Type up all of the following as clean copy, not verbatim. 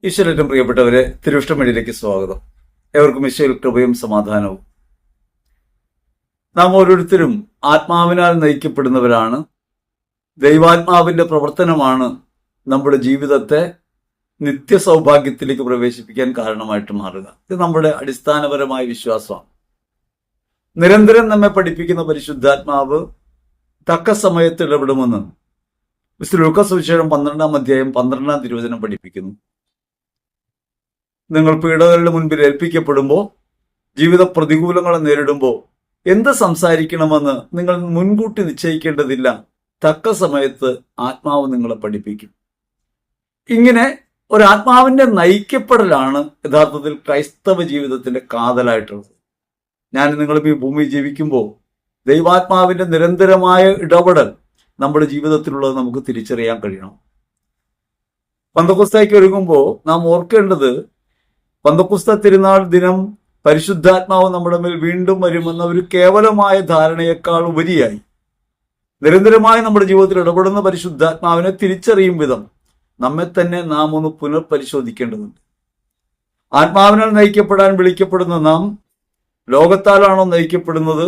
ഈശ്വരനും പ്രിയപ്പെട്ടവരെ, തിരുവിഷ്ടമണിയിലേക്ക് സ്വാഗതം. ഏവർക്കും ഈശ്വര കൃപയും സമാധാനവും. നാം ഓരോരുത്തരും ആത്മാവിനാൽ നയിക്കപ്പെടുന്നവരാണ്. ദൈവാത്മാവിന്റെ പ്രവർത്തനമാണ് നമ്മുടെ ജീവിതത്തെ നിത്യസൗഭാഗ്യത്തിലേക്ക് പ്രവേശിപ്പിക്കാൻ കാരണമായിട്ട് മാറുക. ഇത് നമ്മുടെ അടിസ്ഥാനപരമായ വിശ്വാസമാണ്. നിരന്തരം നമ്മെ പഠിപ്പിക്കുന്ന പരിശുദ്ധാത്മാവ് തക്ക സമയത്ത് ഇടപെടുമെന്ന് വിശുദ്ധ ലൂക്കാസ് സുവിശേഷം 12-ാം അധ്യായം 12-ാം തിരുവചനം പഠിപ്പിക്കുന്നു. നിങ്ങൾ പീഡകളുടെ മുൻപിൽ ഏൽപ്പിക്കപ്പെടുമ്പോൾ, ജീവിത പ്രതികൂലങ്ങളെ നേരിടുമ്പോൾ എന്ത് സംസാരിക്കണമെന്ന് നിങ്ങൾ മുൻകൂട്ടി നിശ്ചയിക്കേണ്ടതില്ല. തക്ക സമയത്ത് ആത്മാവ് നിങ്ങളെ പഠിപ്പിക്കും. ഇങ്ങനെ ഒരാത്മാവിന്റെ നയിക്കപ്പെടലാണ് യഥാർത്ഥത്തിൽ ക്രൈസ്തവ ജീവിതത്തിന്റെ കാതലായിട്ടുള്ളത്. ഞാൻ നിങ്ങളും ഈ ഭൂമിയിൽ ജീവിക്കുമ്പോൾ ദൈവാത്മാവിന്റെ നിരന്തരമായ ഇടപെടൽ നമ്മുടെ ജീവിതത്തിലുള്ളത് നമുക്ക് തിരിച്ചറിയാൻ കഴിയണം. പന്തക്കുസ്തയ്ക്ക് ഒരുങ്ങുമ്പോൾ നാം ഓർക്കേണ്ടത്, പന്തക്കുസ്ത തിരുനാൾ ദിനം പരിശുദ്ധാത്മാവ് നമ്മുടെ മേൽ വീണ്ടും വരുമെന്ന ഒരു കേവലമായ ധാരണയേക്കാൾ ഉപരിയായി നിരന്തരമായി നമ്മുടെ ജീവിതത്തിൽ ഇടപെടുന്ന പരിശുദ്ധാത്മാവിനെ തിരിച്ചറിയും വിധം നമ്മെ തന്നെ നാം ഒന്ന് പുനർപരിശോധിക്കേണ്ടതുണ്ട്. ആത്മാവിനാൽ നയിക്കപ്പെടാൻ വിളിക്കപ്പെടുന്ന നാം ലോകത്താലാണോ നയിക്കപ്പെടുന്നത്,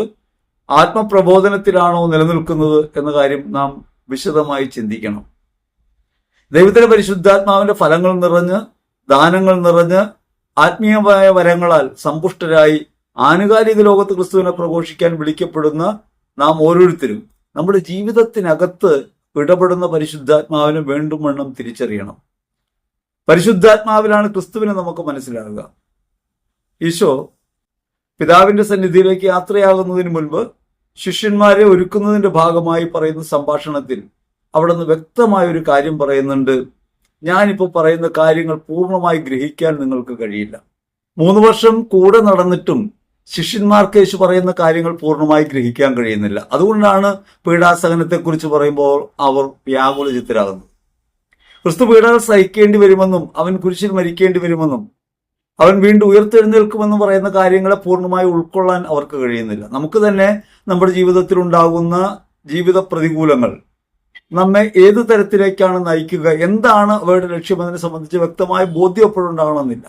ആത്മപ്രബോധനത്തിലാണോ നിലനിൽക്കുന്നത് എന്ന കാര്യം നാം വിശദമായി ചിന്തിക്കണം. ദൈവത്തിന്റെ പരിശുദ്ധാത്മാവിന്റെ ഫലങ്ങൾ നിറഞ്ഞ്, ദാനങ്ങൾ നിറഞ്ഞ്, ആത്മീയമായ വരങ്ങളാൽ സമ്പുഷ്ടരായി ആനുകാലിക ലോകത്ത് ക്രിസ്തുവിനെ പ്രഘോഷിക്കാൻ വിളിക്കപ്പെടുന്ന നാം ഓരോരുത്തരും നമ്മുടെ ജീവിതത്തിനകത്ത് ഇടപെടുന്ന പരിശുദ്ധാത്മാവിനെ വേണ്ടും വണ്ണം തിരിച്ചറിയണം. പരിശുദ്ധാത്മാവിലാണ് ക്രിസ്തുവിനെ നമുക്ക് മനസ്സിലാകുക. ഈശോ പിതാവിന്റെ സന്നിധിയിലേക്ക് യാത്രയാകുന്നതിന് മുൻപ് ശിഷ്യന്മാരെ ഒരുക്കുന്നതിന്റെ ഭാഗമായി പറയുന്ന സംഭാഷണത്തിൽ അവിടെ നിന്ന് വ്യക്തമായ ഒരു കാര്യം പറയുന്നുണ്ട്. ഞാനിപ്പോൾ പറയുന്ന കാര്യങ്ങൾ പൂർണ്ണമായി ഗ്രഹിക്കാൻ നിങ്ങൾക്ക് കഴിയില്ല. 3 വർഷം കൂടെ നടന്നിട്ടും ശിഷ്യന്മാർക്ക് യേശു പറയുന്ന കാര്യങ്ങൾ പൂർണ്ണമായി ഗ്രഹിക്കാൻ കഴിയുന്നില്ല. അതുകൊണ്ടാണ് പീഡാസഹനത്തെക്കുറിച്ച് പറയുമ്പോൾ അവർ വ്യാകുലചിത്തരാകുന്നത്. ക്രിസ്തു പീഡകൾ സഹിക്കേണ്ടി വരുമെന്നും അവൻ കുരിശിൽ മരിക്കേണ്ടി വരുമെന്നും അവൻ വീണ്ടും ഉയർത്തെഴുന്നേൽക്കുമെന്നും പറയുന്ന കാര്യങ്ങളെ പൂർണ്ണമായി ഉൾക്കൊള്ളാൻ അവർക്ക് കഴിയുന്നില്ല. നമുക്ക് തന്നെ നമ്മുടെ ജീവിതത്തിൽ ഉണ്ടാകുന്ന ജീവിത പ്രതികൂലങ്ങൾ നമ്മെ ഏതു തരത്തിലേക്കാണ് നയിക്കുക, എന്താണ് അവരുടെ ലക്ഷ്യമെന്നതിനെ സംബന്ധിച്ച് വ്യക്തമായ ബോധ്യം എപ്പോഴും ഉണ്ടാകണമെന്നില്ല.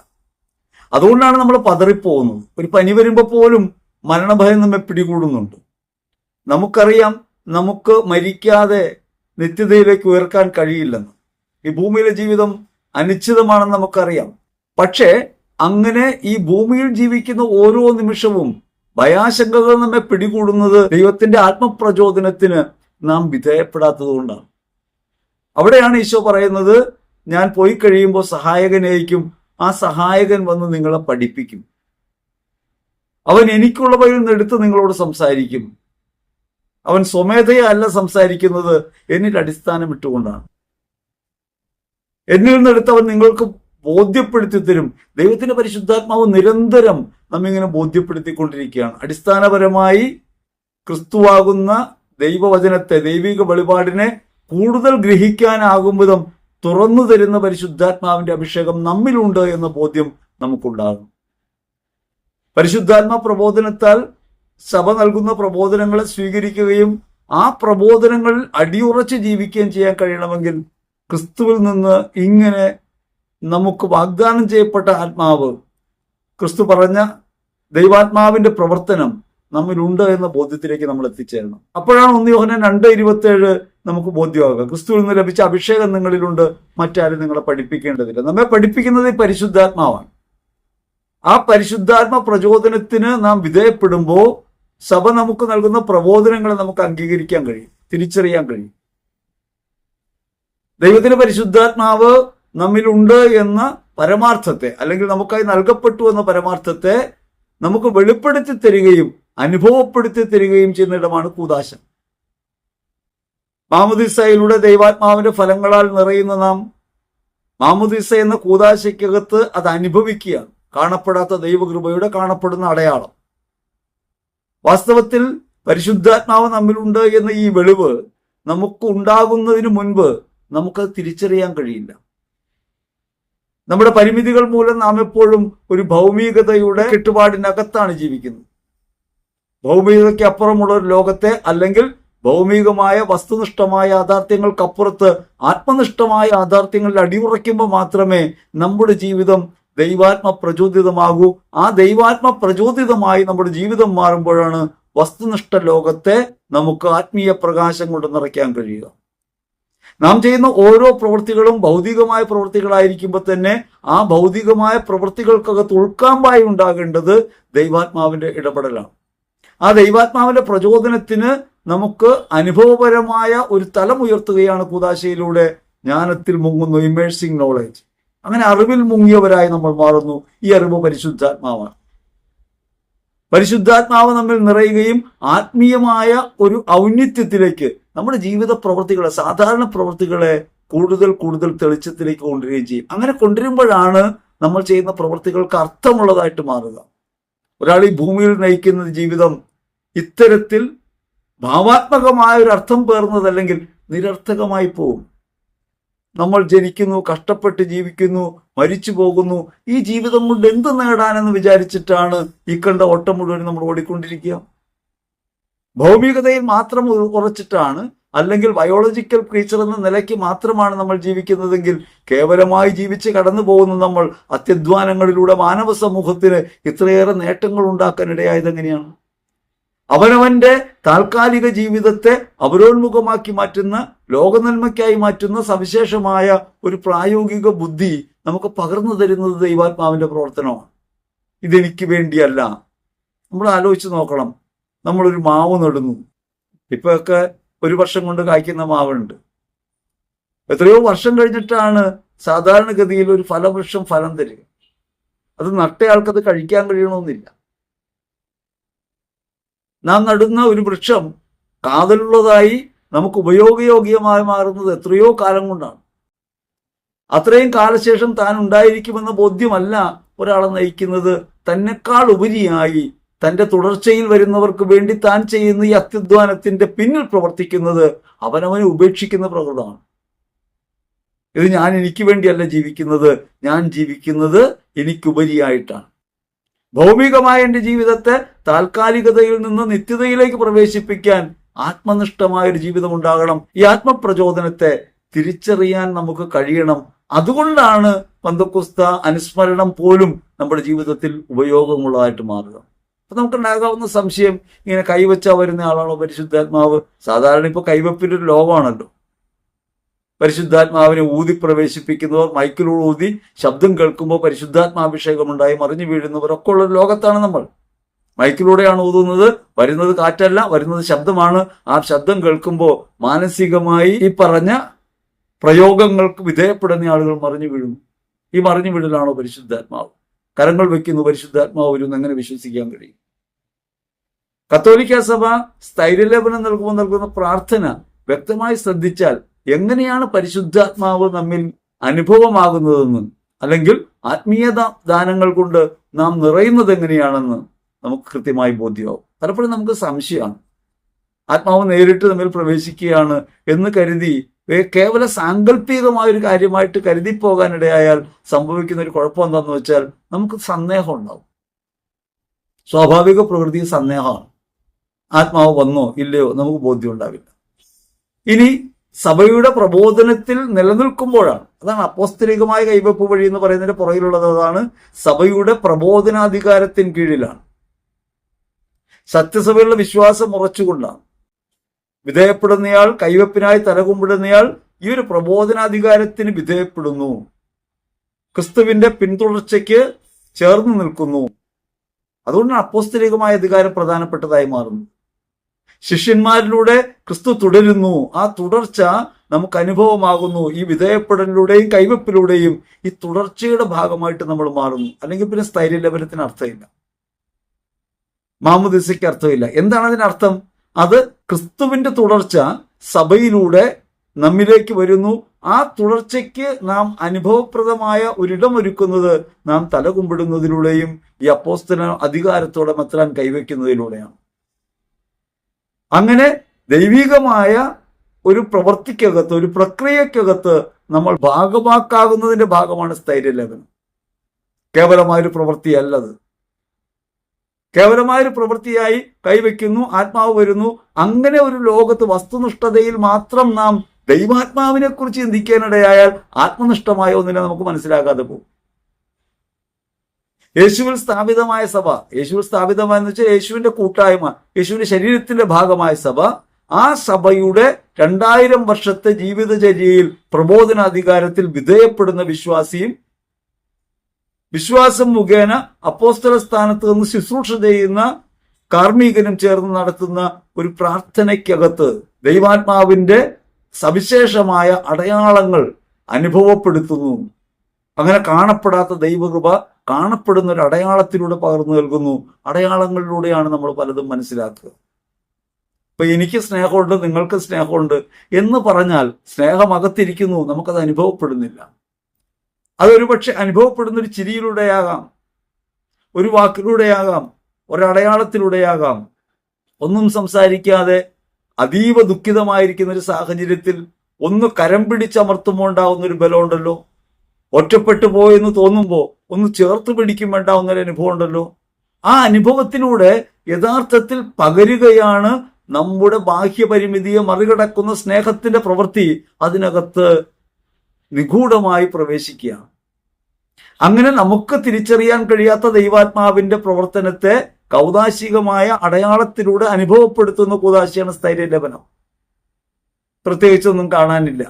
അതുകൊണ്ടാണ് നമ്മൾ പതറിപ്പോകുന്നത്. ഒരു പനി വരുമ്പോൾ പോലും മരണഭയം നമ്മെ പിടികൂടുന്നുണ്ട്. നമുക്കറിയാം നമുക്ക് മരിക്കാതെ നിത്യതയിലേക്ക് ഉയർക്കാൻ കഴിയില്ലെന്ന്. ഈ ഭൂമിയിലെ ജീവിതം അനിശ്ചിതമാണെന്ന് നമുക്കറിയാം. പക്ഷേ അങ്ങനെ ഈ ഭൂമിയിൽ ജീവിക്കുന്ന ഓരോ നിമിഷവും ഭയാശങ്കകൾ നമ്മെ പിടികൂടുന്നത് ദൈവത്തിന്റെ ആത്മപ്രചോദനത്തിന് നാം വിധേയപ്പെടാത്തത് കൊണ്ടാണ്. അവിടെയാണ് ഈശോ പറയുന്നത്, ഞാൻ പോയി കഴിയുമ്പോൾ സഹായകനേക്കും, ആ സഹായകൻ വന്ന് നിങ്ങളെ പഠിപ്പിക്കും. അവൻ എനിക്കുള്ളവയിൽ നിന്ന് എടുത്ത് നിങ്ങളോട് സംസാരിക്കും. അവൻ സ്വമേധയല്ല സംസാരിക്കുന്നത്, എന്നിൽ അടിസ്ഥാനം ഇട്ടുകൊണ്ടാണ്. എന്നിൽ നിന്നെടുത്ത് അവൻ നിങ്ങൾക്ക് ബോധ്യപ്പെടുത്തി തരും. ദൈവത്തിന്റെ പരിശുദ്ധാത്മാവ് നിരന്തരം നമ്മിങ്ങനെ ബോധ്യപ്പെടുത്തിക്കൊണ്ടിരിക്കുകയാണ്. അടിസ്ഥാനപരമായി ക്രിസ്തുവാകുന്ന ദൈവവചനത്തെ, ദൈവിക വെളിപാടിനെ കൂടുതൽ ഗ്രഹിക്കാനാകും വിധം തുറന്നു തരുന്ന പരിശുദ്ധാത്മാവിന്റെ അഭിഷേകം നമ്മിലുണ്ട് എന്ന ബോധ്യം നമുക്കുണ്ടാകും. പരിശുദ്ധാത്മ പ്രബോധനത്താൽ സഭ നൽകുന്ന പ്രബോധനങ്ങളെ സ്വീകരിക്കുകയും ആ പ്രബോധനങ്ങളിൽ അടിയുറച്ച് ജീവിക്കുകയും ചെയ്യാൻ കഴിയണമെങ്കിൽ ക്രിസ്തുവിൽ നിന്ന് ഇങ്ങനെ നമുക്ക് വാഗ്ദാനം ചെയ്യപ്പെട്ട ആത്മാവ്, ക്രിസ്തു പറഞ്ഞ ദൈവാത്മാവിന്റെ പ്രവർത്തനം നമ്മിലുണ്ട് എന്ന ബോധ്യത്തിലേക്ക് നമ്മൾ എത്തിച്ചേരണം. അപ്പോഴാണ് 1 യോഹന്നാൻ 2:27 നമുക്ക് ബോധ്യമാകുക. ക്രിസ്തുവിൽ നിന്ന് ലഭിച്ച അഭിഷേകം നിങ്ങളിലുണ്ട്, മറ്റാരും നിങ്ങളെ പഠിപ്പിക്കേണ്ടതില്ല. നമ്മെ പഠിപ്പിക്കുന്നത് ഈ പരിശുദ്ധാത്മാവാണ്. ആ പരിശുദ്ധാത്മ പ്രചോദനത്തിന് നാം വിധേയപ്പെടുമ്പോൾ സഭ നമുക്ക് നൽകുന്ന പ്രബോധനങ്ങളെ നമുക്ക് അംഗീകരിക്കാൻ കഴിയും, തിരിച്ചറിയാൻ കഴിയും. ദൈവത്തിന്റെ പരിശുദ്ധാത്മാവ് നമ്മിലുണ്ട് എന്ന പരമാർത്ഥത്തെ, അല്ലെങ്കിൽ നമുക്കായി നൽകപ്പെട്ടു എന്ന പരമാർത്ഥത്തെ നമുക്ക് വെളിപ്പെടുത്തി തരികയും അനുഭവപ്പെടുത്തി തരികയും ചെയ്യുന്ന ഇടമാണ് കൂദാശ. മാമുദീസയിലൂടെ ദൈവാത്മാവിന്റെ ഫലങ്ങളാൽ നിറയുന്ന നാം മാമുദീസ എന്ന കൂദാശയ്ക്കകത്ത് അത് അനുഭവിക്കുകയാണ്. കാണപ്പെടാത്ത ദൈവകൃപയുടെ കാണപ്പെടുന്ന അടയാളം. വാസ്തവത്തിൽ പരിശുദ്ധാത്മാവ് നമ്മിലുണ്ട് എന്ന ഈ വെളിവ് നമുക്ക് ഉണ്ടാകുന്നതിന് മുൻപ് നമുക്കത് തിരിച്ചറിയാൻ കഴിയില്ല. നമ്മുടെ പരിമിതികൾ മൂലം നാം എപ്പോഴും ഒരു ഭൗമികതയുടെ ചുറ്റുപാടിനകത്താണ് ജീവിക്കുന്നത്. ഭൗമികതയ്ക്ക് അപ്പുറമുള്ള ഒരു ലോകത്തെ, അല്ലെങ്കിൽ ഭൗമികമായ വസ്തുനിഷ്ഠമായ യാഥാർത്ഥ്യങ്ങൾക്കപ്പുറത്ത് ആത്മനിഷ്ഠമായ യാഥാർത്ഥ്യങ്ങളിൽ അടിയുറയ്ക്കുമ്പോൾ മാത്രമേ നമ്മുടെ ജീവിതം ദൈവാത്മ പ്രചോദിതമാകൂ. ആ ദൈവാത്മ പ്രചോദിതമായി നമ്മുടെ ജീവിതം മാറുമ്പോഴാണ് വസ്തുനിഷ്ഠ ലോകത്തെ നമുക്ക് ആത്മീയ പ്രകാശം കൊണ്ട് നിറയ്ക്കാൻ കഴിയുക. നാം ചെയ്യുന്ന ഓരോ പ്രവൃത്തികളും ഭൗതികമായ പ്രവൃത്തികളായിരിക്കുമ്പോൾ തന്നെ ആ ഭൗതികമായ പ്രവൃത്തികൾക്കകത്ത് ഉൾക്കാമ്പായി ഉണ്ടാകേണ്ടത് ദൈവാത്മാവിന്റെ ഇടപെടലാണ്. ആ ദൈവാത്മാവിന്റെ പ്രചോദനത്തിന് നമുക്ക് അനുഭവപരമായ ഒരു തലം ഉയർത്തുകയാണ് കൂദാശയിലൂടെ ജ്ഞാനത്തിൽ മുങ്ങുന്നു, ഇമേഴ്സിംഗ് നോളേജ്. അങ്ങനെ അറിവിൽ മുങ്ങിയവരായി നമ്മൾ മാറുന്നു. ഈ അറിവ് പരിശുദ്ധാത്മാവാണ്. പരിശുദ്ധാത്മാവ് നമ്മിൽ നിറയുകയും ആത്മീയമായ ഒരു ഔന്നിത്യത്തിലേക്ക് നമ്മുടെ ജീവിത പ്രവൃത്തികളെ, സാധാരണ പ്രവൃത്തികളെ കൂടുതൽ കൂടുതൽ തെളിച്ചത്തിലേക്ക് കൊണ്ടുവരികയും ചെയ്യും. അങ്ങനെ കൊണ്ടുവരുമ്പോഴാണ് നമ്മൾ ചെയ്യുന്ന പ്രവൃത്തികൾക്ക് അർത്ഥമുള്ളതായിട്ട് മാറുക. ഒരാൾ ഈ ഭൂമിയിൽ നയിക്കുന്ന ജീവിതം ഇത്തരത്തിൽ ഭാവാത്മകമായ ഒരു അർത്ഥം പേർന്നതല്ലെങ്കിൽ നിരർത്ഥകമായി പോകും. നമ്മൾ ജനിക്കുന്നു, കഷ്ടപ്പെട്ട് ജീവിക്കുന്നു, മരിച്ചു പോകുന്നു. ഈ ജീവിതം കൊണ്ട് എന്ത് നേടാനെന്ന് വിചാരിച്ചിട്ടാണ് ഈ കണ്ട ഓട്ടം മുഴുവൻ നമ്മൾ ഓടിക്കൊണ്ടിരിക്കുക. ഭൗമികതയിൽ മാത്രം ഉറച്ചിട്ടാണ്, അല്ലെങ്കിൽ ബയോളജിക്കൽ ക്രീച്ചർ എന്ന നിലയ്ക്ക് മാത്രമാണ് നമ്മൾ ജീവിക്കുന്നതെങ്കിൽ കേവലമായി ജീവിച്ച് കടന്നു പോകുന്ന നമ്മൾ അത്യധ്വാനങ്ങളിലൂടെ മാനവ സമൂഹത്തിന് ഇത്രയേറെ നേട്ടങ്ങൾ ഉണ്ടാക്കാനിടയായത് എങ്ങനെയാണ്? അവനവന്റെ താൽക്കാലിക ജീവിതത്തെ അവരോന്മുഖമാക്കി മാറ്റുന്ന, ലോകനന്മയ്ക്കായി മാറ്റുന്ന സവിശേഷമായ ഒരു പ്രായോഗിക ബുദ്ധി നമുക്ക് പകർന്നു തരുന്നത് ദൈവാത്മാവിന്റെ പ്രവർത്തനമാണ്. ഇതെനിക്ക് വേണ്ടിയല്ല. നമ്മൾ ആലോചിച്ച് നോക്കണം. നമ്മളൊരു മാവ് നടുന്നു. ഇപ്പൊക്കെ 1 വർഷം കൊണ്ട് കായ്ക്കുന്ന മാവുണ്ട്. എത്രയോ വർഷം കഴിഞ്ഞിട്ടാണ് സാധാരണഗതിയിൽ ഒരു ഫലവൃക്ഷം ഫലം തരിക. അത് നട്ടയാൾക്കത് കഴിക്കാൻ കഴിയണമെന്നില്ല. നാം നടുന്ന ഒരു വൃക്ഷം കാതലുള്ളതായി നമുക്ക് ഉപയോഗയോഗ്യമായി മാറുന്നത് എത്രയോ കാലം കൊണ്ടാണ്. അത്രയും കാലശേഷം താൻ ഉണ്ടായിരിക്കുമെന്ന ബോധ്യമല്ല ഒരാളെ നയിക്കുന്നത്. തന്നെക്കാൾ ഉപരിയായി തന്റെ തുടർച്ചയിൽ വരുന്നവർക്ക് വേണ്ടി താൻ ചെയ്യുന്ന ഈ അത്യധ്വാനത്തിന്റെ പിന്നിൽ പ്രവർത്തിക്കുന്നത് അവനവനെ ഉപേക്ഷിക്കുന്ന പ്രകൃതമാണ്. ഇത് ഞാൻ എനിക്ക് വേണ്ടിയല്ല ജീവിക്കുന്നത്, ഞാൻ ജീവിക്കുന്നത് എനിക്കുപരിയായിട്ടാണ്. ഭൗമികമായ എൻ്റെ ജീവിതത്തെ താൽക്കാലികതയിൽ നിന്ന് നിത്യതയിലേക്ക് പ്രവേശിപ്പിക്കാൻ ആത്മനിഷ്ഠമായ ഒരു ജീവിതം ഉണ്ടാകണം. ഈ ആത്മപ്രചോദനത്തെ തിരിച്ചറിയാൻ നമുക്ക് കഴിയണം. അതുകൊണ്ടാണ് പന്തക്കുസ്ത അനുസ്മരണം പോലും നമ്മുടെ ജീവിതത്തിൽ ഉപയോഗമുള്ളതായിട്ട് മാറുക. അപ്പൊ നമുക്കുണ്ടാകാവുന്ന സംശയം, ഇങ്ങനെ കൈവച്ചാൽ വരുന്ന ആളാണോ പരിശുദ്ധാത്മാവ്? സാധാരണ ഇപ്പൊ കൈവപ്പിന്റെ ഒരു ലോകമാണല്ലോ. പരിശുദ്ധാത്മാവിനെ ഊതി പ്രവേശിപ്പിക്കുന്നവർ, മൈക്കിലൂടെ ഊതി ശബ്ദം കേൾക്കുമ്പോൾ പരിശുദ്ധാത്മാഭിഷേകമുണ്ടായി മറിഞ്ഞു വീഴുന്നവരൊക്കെ ഉള്ള ലോകത്താണ് നമ്മൾ. മൈക്കിലൂടെയാണ് ഊതുന്നത്. വരുന്നത് കാറ്റല്ല, വരുന്നത് ശബ്ദമാണ്. ആ ശബ്ദം കേൾക്കുമ്പോൾ മാനസികമായി ഈ പറഞ്ഞ പ്രയോഗങ്ങൾക്ക് വിധേയപ്പെടുന്ന ആളുകൾ മറിഞ്ഞു വീഴുന്നു. ഈ മറിഞ്ഞു വീഴലാണോ പരിശുദ്ധാത്മാവ്? കരങ്ങൾ വെക്കുന്നു, പരിശുദ്ധാത്മാവ് വരുന്നു, എങ്ങനെ വിശ്വസിക്കാൻ കഴിയും? കത്തോലിക്ക സഭ സ്ഥൈര്യലേപനം നൽകുന്ന പ്രാർത്ഥന വ്യക്തമായി ശ്രദ്ധിച്ചാൽ എങ്ങനെയാണ് പരിശുദ്ധാത്മാവ് നമ്മിൽ അനുഭവമാകുന്നതെന്ന്, അല്ലെങ്കിൽ ആത്മീയ ദാനങ്ങൾ കൊണ്ട് നാം നിറയുന്നത് എങ്ങനെയാണെന്ന് നമുക്ക് കൃത്യമായി ബോധ്യമാവും. പലപ്പോഴും നമുക്ക് സംശയമാണ്. ആത്മാവ് നേരിട്ട് നമ്മിൽ പ്രവേശിക്കുകയാണ് എന്ന് കരുതി കേവല സാങ്കല്പികമായ ഒരു കാര്യമായിട്ട് കരുതി പോകാനിടയായാൽ സംഭവിക്കുന്ന ഒരു കുഴപ്പം എന്താണെന്ന് വെച്ചാൽ നമുക്ക് സന്ദേഹം ഉണ്ടാവും. സ്വാഭാവിക പ്രകൃതി സന്ദേഹമാണ്. ആത്മാവ് വന്നോ ഇല്ലയോ നമുക്ക് ബോധ്യം ഉണ്ടാവില്ല. ഇനി സഭയുടെ പ്രബോധനത്തിൽ നിലനിൽക്കുമ്പോഴാണ്, അതാണ് അപ്പോസ്തലികമായ കൈവെപ്പ് വഴി എന്ന് പറയുന്നതിന്റെ പുറകിലുള്ളത്. അതാണ് സഭയുടെ പ്രബോധനാധികാരത്തിന് കീഴിലാണ്. സത്യസഭയിലുള്ള വിശ്വാസം ഉറച്ചുകൊണ്ടാണ്. വിധേയപ്പെടുന്നയാൾ, കൈവെപ്പിനായി തലകുമ്പിടുന്നയാൾ ഈ ഒരു പ്രബോധനാധികാരത്തിന് വിധേയപ്പെടുന്നു. ക്രിസ്തുവിന്റെ പിന്തുടർച്ചയ്ക്ക് ചേർന്ന് നിൽക്കുന്നു. അതുകൊണ്ടാണ് അപ്പോസ്തലികമായ അധികാരം പ്രധാനപ്പെട്ടതായി മാറുന്നു. ശിഷ്യന്മാരിലൂടെ ക്രിസ്തു തുടരുന്നു. ആ തുടർച്ച നമുക്ക് അനുഭവമാകുന്നു. ഈ വിധേയപ്പെടലിലൂടെയും കൈവെപ്പിലൂടെയും ഈ തുടർച്ചയുടെ ഭാഗമായിട്ട് നമ്മൾ മാറുന്നു. അല്ലെങ്കിൽ പിന്നെ സ്ഥൈര്യലേപനത്തിന് അർത്ഥമില്ല, മാമുദിസയ്ക്ക് അർത്ഥമില്ല. എന്താണ് അതിനർത്ഥം? അത് ക്രിസ്തുവിന്റെ തുടർച്ച സഭയിലൂടെ നമ്മിലേക്ക് വരുന്നു. ആ തുടർച്ചയ്ക്ക് നാം അനുഭവപ്രദമായ ഒരിടമൊരുക്കുന്നത് നാം തലകുമ്പിടുന്നതിലൂടെയും ഈ അപ്പോസ്തല അധികാരത്തോടെ മെത്രാൻ കൈവയ്ക്കുന്നതിലൂടെയാണ്. അങ്ങനെ ദൈവികമായ ഒരു പ്രവൃത്തിക്കകത്ത്, ഒരു പ്രക്രിയക്കകത്ത് നമ്മൾ ഭാഗമാക്കാകുന്നതിന്റെ ഭാഗമാണ് സ്ഥൈര്യലേപനം. കേവലമായൊരു പ്രവൃത്തിയല്ലത്. കേവലമായൊരു പ്രവൃത്തിയായി കൈവയ്ക്കുന്നു, ആത്മാവ് വരുന്നു. അങ്ങനെ ഒരു ലോകത്ത് വസ്തുനിഷ്ഠതയിൽ മാത്രം നാം ദൈവാത്മാവിനെ കുറിച്ച് ചിന്തിക്കാനിടയായാൽ ആത്മനിഷ്ഠമായ ഒന്നിനെ നമുക്ക് മനസ്സിലാക്കാതെ പോകും. യേശുവിൽ സ്ഥാപിതമായ സഭ, യേശുവിൽ സ്ഥാപിതമായെന്ന് വെച്ചാൽ യേശുവിന്റെ കൂട്ടായ്മ, യേശുവിന്റെ ശരീരത്തിന്റെ ഭാഗമായ സഭ, ആ സഭയുടെ 2000 വർഷത്തെ ജീവിതചര്യയിൽ പ്രബോധനാധികാരത്തിൽ വിധേയപ്പെടുന്ന വിശ്വാസിയും വിശ്വാസം മുഖേന അപ്പോസ്തല സ്ഥാനത്ത് നിന്ന് ശുശ്രൂഷ ചെയ്യുന്ന കാർമ്മികനും ചേർന്ന് നടത്തുന്ന ഒരു പ്രാർത്ഥനയ്ക്കകത്ത് ദൈവാത്മാവിന്റെ സവിശേഷമായ അടയാളങ്ങൾ അനുഭവപ്പെടുത്തുന്നു. അങ്ങനെ കാണപ്പെടാത്ത ദൈവകൃപ കാണപ്പെടുന്ന ഒരു അടയാളത്തിലൂടെ പകർന്നു നൽകുന്നു. അടയാളങ്ങളിലൂടെയാണ് നമ്മൾ പലതും മനസ്സിലാക്കുക. ഇപ്പൊ എനിക്ക് സ്നേഹമുണ്ട്, നിങ്ങൾക്ക് സ്നേഹമുണ്ട് എന്ന് പറഞ്ഞാൽ സ്നേഹം അകത്തിരിക്കുന്നു, നമുക്കത് അനുഭവപ്പെടുന്നില്ല. അതൊരു പക്ഷെ അനുഭവപ്പെടുന്ന ഒരു ചിരിയിലൂടെയാകാം, ഒരു വാക്കിലൂടെയാകാം, ഒരടയാളത്തിലൂടെയാകാം. ഒന്നും സംസാരിക്കാതെ അതീവ ദുഃഖിതമായിരിക്കുന്ന ഒരു സാഹചര്യത്തിൽ ഒന്ന് കരം പിടിച്ചമർത്തുമ്പോൾ ഉണ്ടാവുന്ന ഒരു ബലമുണ്ടല്ലോ, ഒറ്റപ്പെട്ടു പോയെന്ന് തോന്നുമ്പോൾ ഒന്ന് ചേർത്ത് പിടിക്കും ഉണ്ടാവുന്ന ഒരു അനുഭവം ഉണ്ടല്ലോ. ആ അനുഭവത്തിലൂടെ യഥാർത്ഥത്തിൽ പകരുകയാണ് നമ്മുടെ ബാഹ്യപരിമിതിയെ മറികടക്കുന്ന സ്നേഹത്തിന്റെ പ്രവൃത്തി അതിനകത്ത് നിഗൂഢമായി പ്രവേശിക്കുക. അങ്ങനെ നമുക്ക് തിരിച്ചറിയാൻ കഴിയാത്ത ദൈവാത്മാവിന്റെ പ്രവർത്തനത്തെ കൗദാശികമായ അടയാളത്തിലൂടെ അനുഭവപ്പെടുത്തുന്ന കൂദാശിയാണ് സ്ഥൈര്യലേപനം. പ്രത്യേകിച്ചൊന്നും കാണാനില്ല.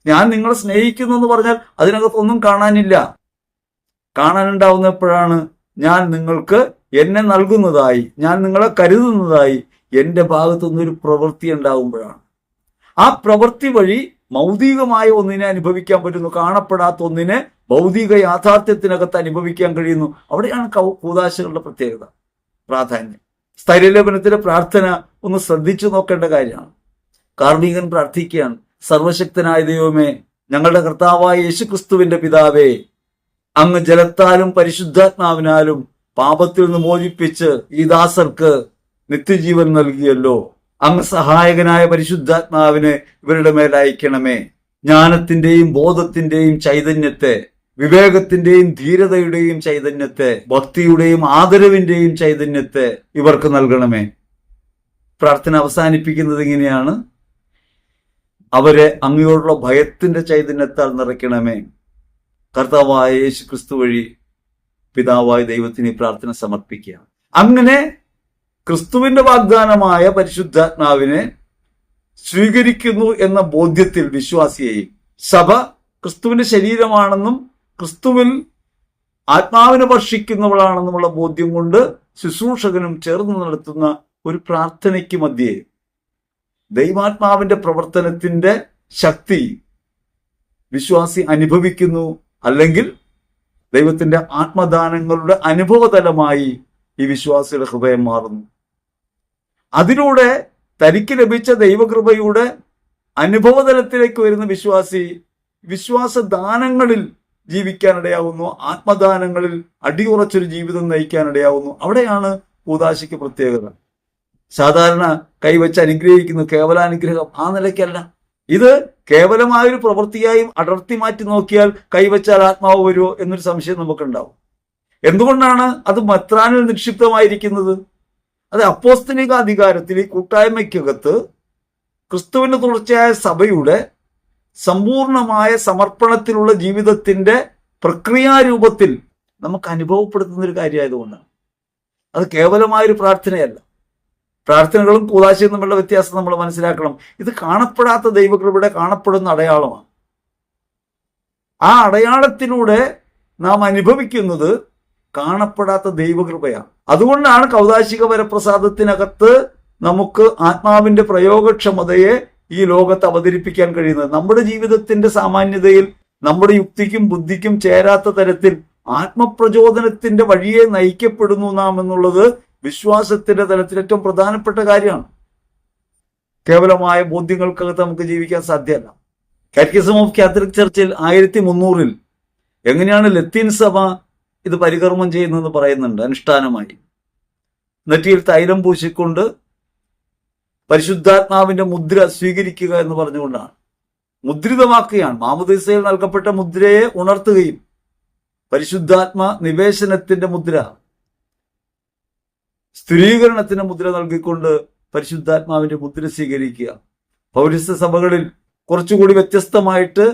ഞാൻ നിങ്ങളെ സ്നേഹിക്കുന്നു എന്ന് പറഞ്ഞാൽ അതിനകത്തൊന്നും കാണാനില്ല. കാണാനുണ്ടാവുന്ന എപ്പോഴാണ്? ഞാൻ നിങ്ങൾക്ക് എന്നെ നൽകുന്നതായി, ഞാൻ നിങ്ങളെ കരുതുന്നതായി എന്റെ ഭാഗത്തുനിന്നൊരു പ്രവൃത്തി ഉണ്ടാകുമ്പോഴാണ്. ആ പ്രവൃത്തി വഴി ഭൗതികമായ ഒന്നിനെ അനുഭവിക്കാൻ പറ്റുന്നു, കാണപ്പെടാത്ത ഒന്നിനെ ഭൗതിക യാഥാർത്ഥ്യത്തിനകത്ത് അനുഭവിക്കാൻ കഴിയുന്നു. അവിടെയാണ് കൂദാശകളുടെ പ്രത്യേകത, പ്രാധാന്യം. സ്ഥൈര്യലേപനത്തിലെ പ്രാർത്ഥന ഒന്ന് ശ്രദ്ധിച്ചു നോക്കേണ്ട കാര്യമാണ്. കാർമ്മികൻ പ്രാർത്ഥിക്കുകയാണ്, സർവശക്തനായ ദൈവമേ, ഞങ്ങളുടെ കർത്താവായ യേശുക്രിസ്തുവിന്റെ പിതാവേ, അങ്ങ് ജലത്താലും പരിശുദ്ധാത്മാവിനാലും പാപത്തിൽ നിന്ന് മോചിപ്പിച്ച് ഈ ദാസർക്ക് നിത്യജീവൻ നൽകിയല്ലോ. അങ്ങ് സഹായകനായ പരിശുദ്ധാത്മാവിനെ ഇവരുടെ മേൽ അയക്കണമേ. ജ്ഞാനത്തിന്റെയും ബോധത്തിന്റെയും ചൈതന്യത്തെ, വിവേകത്തിന്റെയും ധീരതയുടെയും ചൈതന്യത്തെ, ഭക്തിയുടെയും ആദരവിന്റെയും ചൈതന്യത്തെ ഇവർക്ക് നൽകണമേ. പ്രാർത്ഥന അവസാനിപ്പിക്കുന്നത് ഇങ്ങനെയാണ്: അവരെ അങ്ങയോടുള്ള ഭയത്തിന്റെ ചൈതന്യത്താൽ നിറയ്ക്കണമേ. കർത്താവായ യേശു ക്രിസ്തു വഴി പിതാവായ ദൈവത്തിന് ഈ പ്രാർത്ഥന സമർപ്പിക്കുക. അങ്ങനെ ക്രിസ്തുവിന്റെ വാഗ്ദാനമായ പരിശുദ്ധാത്മാവിനെ സ്വീകരിക്കുന്നു എന്ന ബോധ്യത്തിൽ വിശ്വാസിയെയും സഭ ക്രിസ്തുവിന്റെ ശരീരമാണെന്നും ക്രിസ്തുവിൽ ആത്മാവിനെ വർഷിക്കുന്നവളാണെന്നുമുള്ള ബോധ്യം കൊണ്ട് ശുശ്രൂഷകനും ചേർന്ന് നടത്തുന്ന ഒരു പ്രാർത്ഥനയ്ക്ക് മധ്യേ ദൈവാത്മാവിന്റെ പ്രവർത്തനത്തിന്റെ ശക്തി വിശ്വാസി അനുഭവിക്കുന്നു. അല്ലെങ്കിൽ ദൈവത്തിന്റെ ആത്മദാനങ്ങളുടെ അനുഭവതലമായി ഈ വിശ്വാസിയുടെ ഹൃദയം മാറുന്നു. അതിലൂടെ തനിക്ക് ലഭിച്ച ദൈവകൃപയുടെ അനുഭവതലത്തിലേക്ക് വരുന്ന വിശ്വാസി വിശ്വാസദാനങ്ങളിൽ ജീവിക്കാനിടയാവുന്നു, ആത്മദാനങ്ങളിൽ അടിയുറച്ചൊരു ജീവിതം നയിക്കാനിടയാവുന്നു. അവിടെയാണ് കൂദാശയ്ക്ക് പ്രത്യേകത. സാധാരണ കൈവച്ച് അനുഗ്രഹിക്കുന്നു, കേവലാനുഗ്രഹം ആ നിലയ്ക്കല്ല. ഇത് കേവലമായൊരു പ്രവൃത്തിയായും അടർത്തി മാറ്റി നോക്കിയാൽ കൈവച്ചാൽ ആത്മാവ് വരുമോ എന്നൊരു സംശയം നമുക്കുണ്ടാവും. എന്തുകൊണ്ടാണ് അത് മെത്രാനിൽ നിക്ഷിപ്തമായിരിക്കുന്നത്? അത് അപ്പോസ്തലിക അധികാരത്തിൽ ഈ കൂട്ടായ്മയ്ക്കകത്ത് ക്രിസ്തുവിന്റെ തുടർച്ചയായ സഭയുടെ സമ്പൂർണമായ സമർപ്പണത്തിലുള്ള ജീവിതത്തിന്റെ പ്രക്രിയാരൂപത്തിൽ നമുക്ക് അനുഭവപ്പെടുത്തുന്ന ഒരു കാര്യമായതുകൊണ്ടാണ്. അത് കേവലമായൊരു പ്രാർത്ഥനയല്ല. പ്രാർത്ഥനകളും കൂദാശയും തമ്മിലുള്ള വ്യത്യാസം നമ്മൾ മനസ്സിലാക്കണം. ഇത് കാണപ്പെടാത്ത ദൈവകൃപയുടെ കാണപ്പെടുന്ന അടയാളമാണ്. ആ അടയാളത്തിലൂടെ നാം അനുഭവിക്കുന്നത് കാണപ്പെടാത്ത ദൈവകൃപയാണ്. അതുകൊണ്ടാണ് കൗദാശിക വരപ്രസാദത്തിനകത്ത് നമുക്ക് ആത്മാവിന്റെ പ്രയോഗക്ഷമതയെ ഈ ലോകത്ത് അവതരിപ്പിക്കാൻ കഴിയുന്നത്. നമ്മുടെ ജീവിതത്തിന്റെ സാമാന്യതയിൽ നമ്മുടെ യുക്തിക്കും ബുദ്ധിക്കും ചേരാത്ത തരത്തിൽ ആത്മപ്രചോദനത്തിന്റെ വഴിയെ നയിക്കപ്പെടുന്നു നാം എന്നുള്ളത് വിശ്വാസത്തിന്റെ തലത്തിൽ ഏറ്റവും പ്രധാനപ്പെട്ട കാര്യമാണ്. കേവലമായ ബോധ്യങ്ങൾക്കകത്ത് നമുക്ക് ജീവിക്കാൻ സാധ്യമല്ല. കാറ്റക്കിസം ഓഫ് കാത്തലിക് ചർച്ചിൽ 1300 എങ്ങനെയാണ് ലത്തീൻ സഭ ഇത് പരികർമ്മം ചെയ്യുന്നതെന്ന് പറയുന്നുണ്ട്. അനുഷ്ഠാനമായി നെറ്റിയിൽ തൈലം പൂശിക്കൊണ്ട് പരിശുദ്ധാത്മാവിന്റെ മുദ്ര സ്വീകരിക്കുക എന്ന് പറഞ്ഞുകൊണ്ടാണ്, മുദ്രിതമാക്കുകയാണ്. മാമോദീസയിൽ നൽകപ്പെട്ട മുദ്രയെ ഉണർത്തുകയും പരിശുദ്ധാത്മ നിവേശനത്തിന്റെ മുദ്ര സ്ഥിരീകരണത്തിന് മുദ്ര നൽകിക്കൊണ്ട് പരിശുദ്ധാത്മാവിന്റെ മുദ്ര സ്വീകരിക്കുക. പൗരസ്ത്യ സഭകളിൽ കുറച്ചുകൂടി വ്യത്യസ്തമായിട്ട്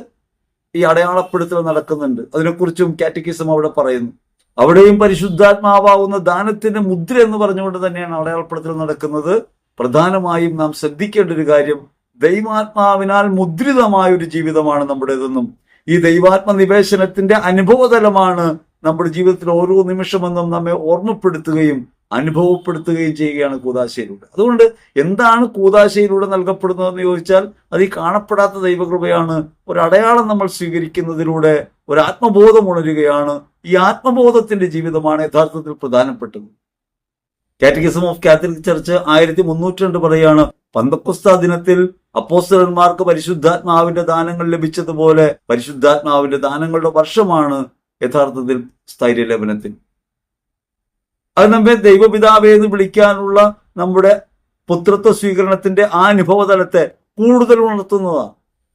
ഈ അടയാളപ്പെടുത്തൽ നടക്കുന്നുണ്ട്. അതിനെക്കുറിച്ചും കാറ്റക്കിസം അവിടെ പറയുന്നു. അവിടെയും പരിശുദ്ധാത്മാവാകുന്ന ദാനത്തിന്റെ മുദ്ര എന്ന് പറഞ്ഞുകൊണ്ട് തന്നെയാണ് അടയാളപ്പെടുത്തൽ നടക്കുന്നത്. പ്രധാനമായും നാം ശ്രദ്ധിക്കേണ്ട ഒരു കാര്യം, ദൈവാത്മാവിനാൽ മുദ്രിതമായ ഒരു ജീവിതമാണ് നമ്മുടേതെന്നും ഈ ദൈവാത്മ നിവേശനത്തിന്റെ അനുഭവതലമാണ് നമ്മുടെ ജീവിതത്തിൽ ഓരോ നിമിഷമെന്നും നമ്മെ ഓർമ്മപ്പെടുത്തുകയും അനുഭവപ്പെടുത്തുകയും ചെയ്യുകയാണ് കൂദാശയിലൂടെ. അതുകൊണ്ട് എന്താണ് കൂദാശയിലൂടെ നൽകപ്പെടുന്നതെന്ന് ചോദിച്ചാൽ അത് ഈ കാണപ്പെടാത്ത ദൈവകൃപയാണ്. ഒരു അടയാളം നമ്മൾ സ്വീകരിക്കുന്നതിലൂടെ ഒരു ആത്മബോധം ഉണരുകയാണ്. ഈ ആത്മബോധത്തിന്റെ ജീവിതമാണ് യഥാർത്ഥത്തിൽ പ്രധാനപ്പെട്ടത്. കാറ്റക്കിസം ഓഫ് കാത്തലിക് ചർച്ച് 1302 പറയാണ്, പന്തക്കൊസ്താ ദിനത്തിൽ അപ്പോസ്തലന്മാർക്ക് പരിശുദ്ധാത്മാവിന്റെ ദാനങ്ങൾ ലഭിച്ചതുപോലെ പരിശുദ്ധാത്മാവിന്റെ ദാനങ്ങളുടെ വർഷമാണ് യഥാർത്ഥത്തിൽ സ്ഥൈര്യലേപനത്തിൽ. അത് നമ്മെ ദൈവപിതാവേ എന്ന് വിളിക്കാനുള്ള നമ്മുടെ പുത്രത്വ സ്വീകരണത്തിന്റെ ആ അനുഭവതലത്തെ കൂടുതൽ ഉണർത്തുന്നതാണ്.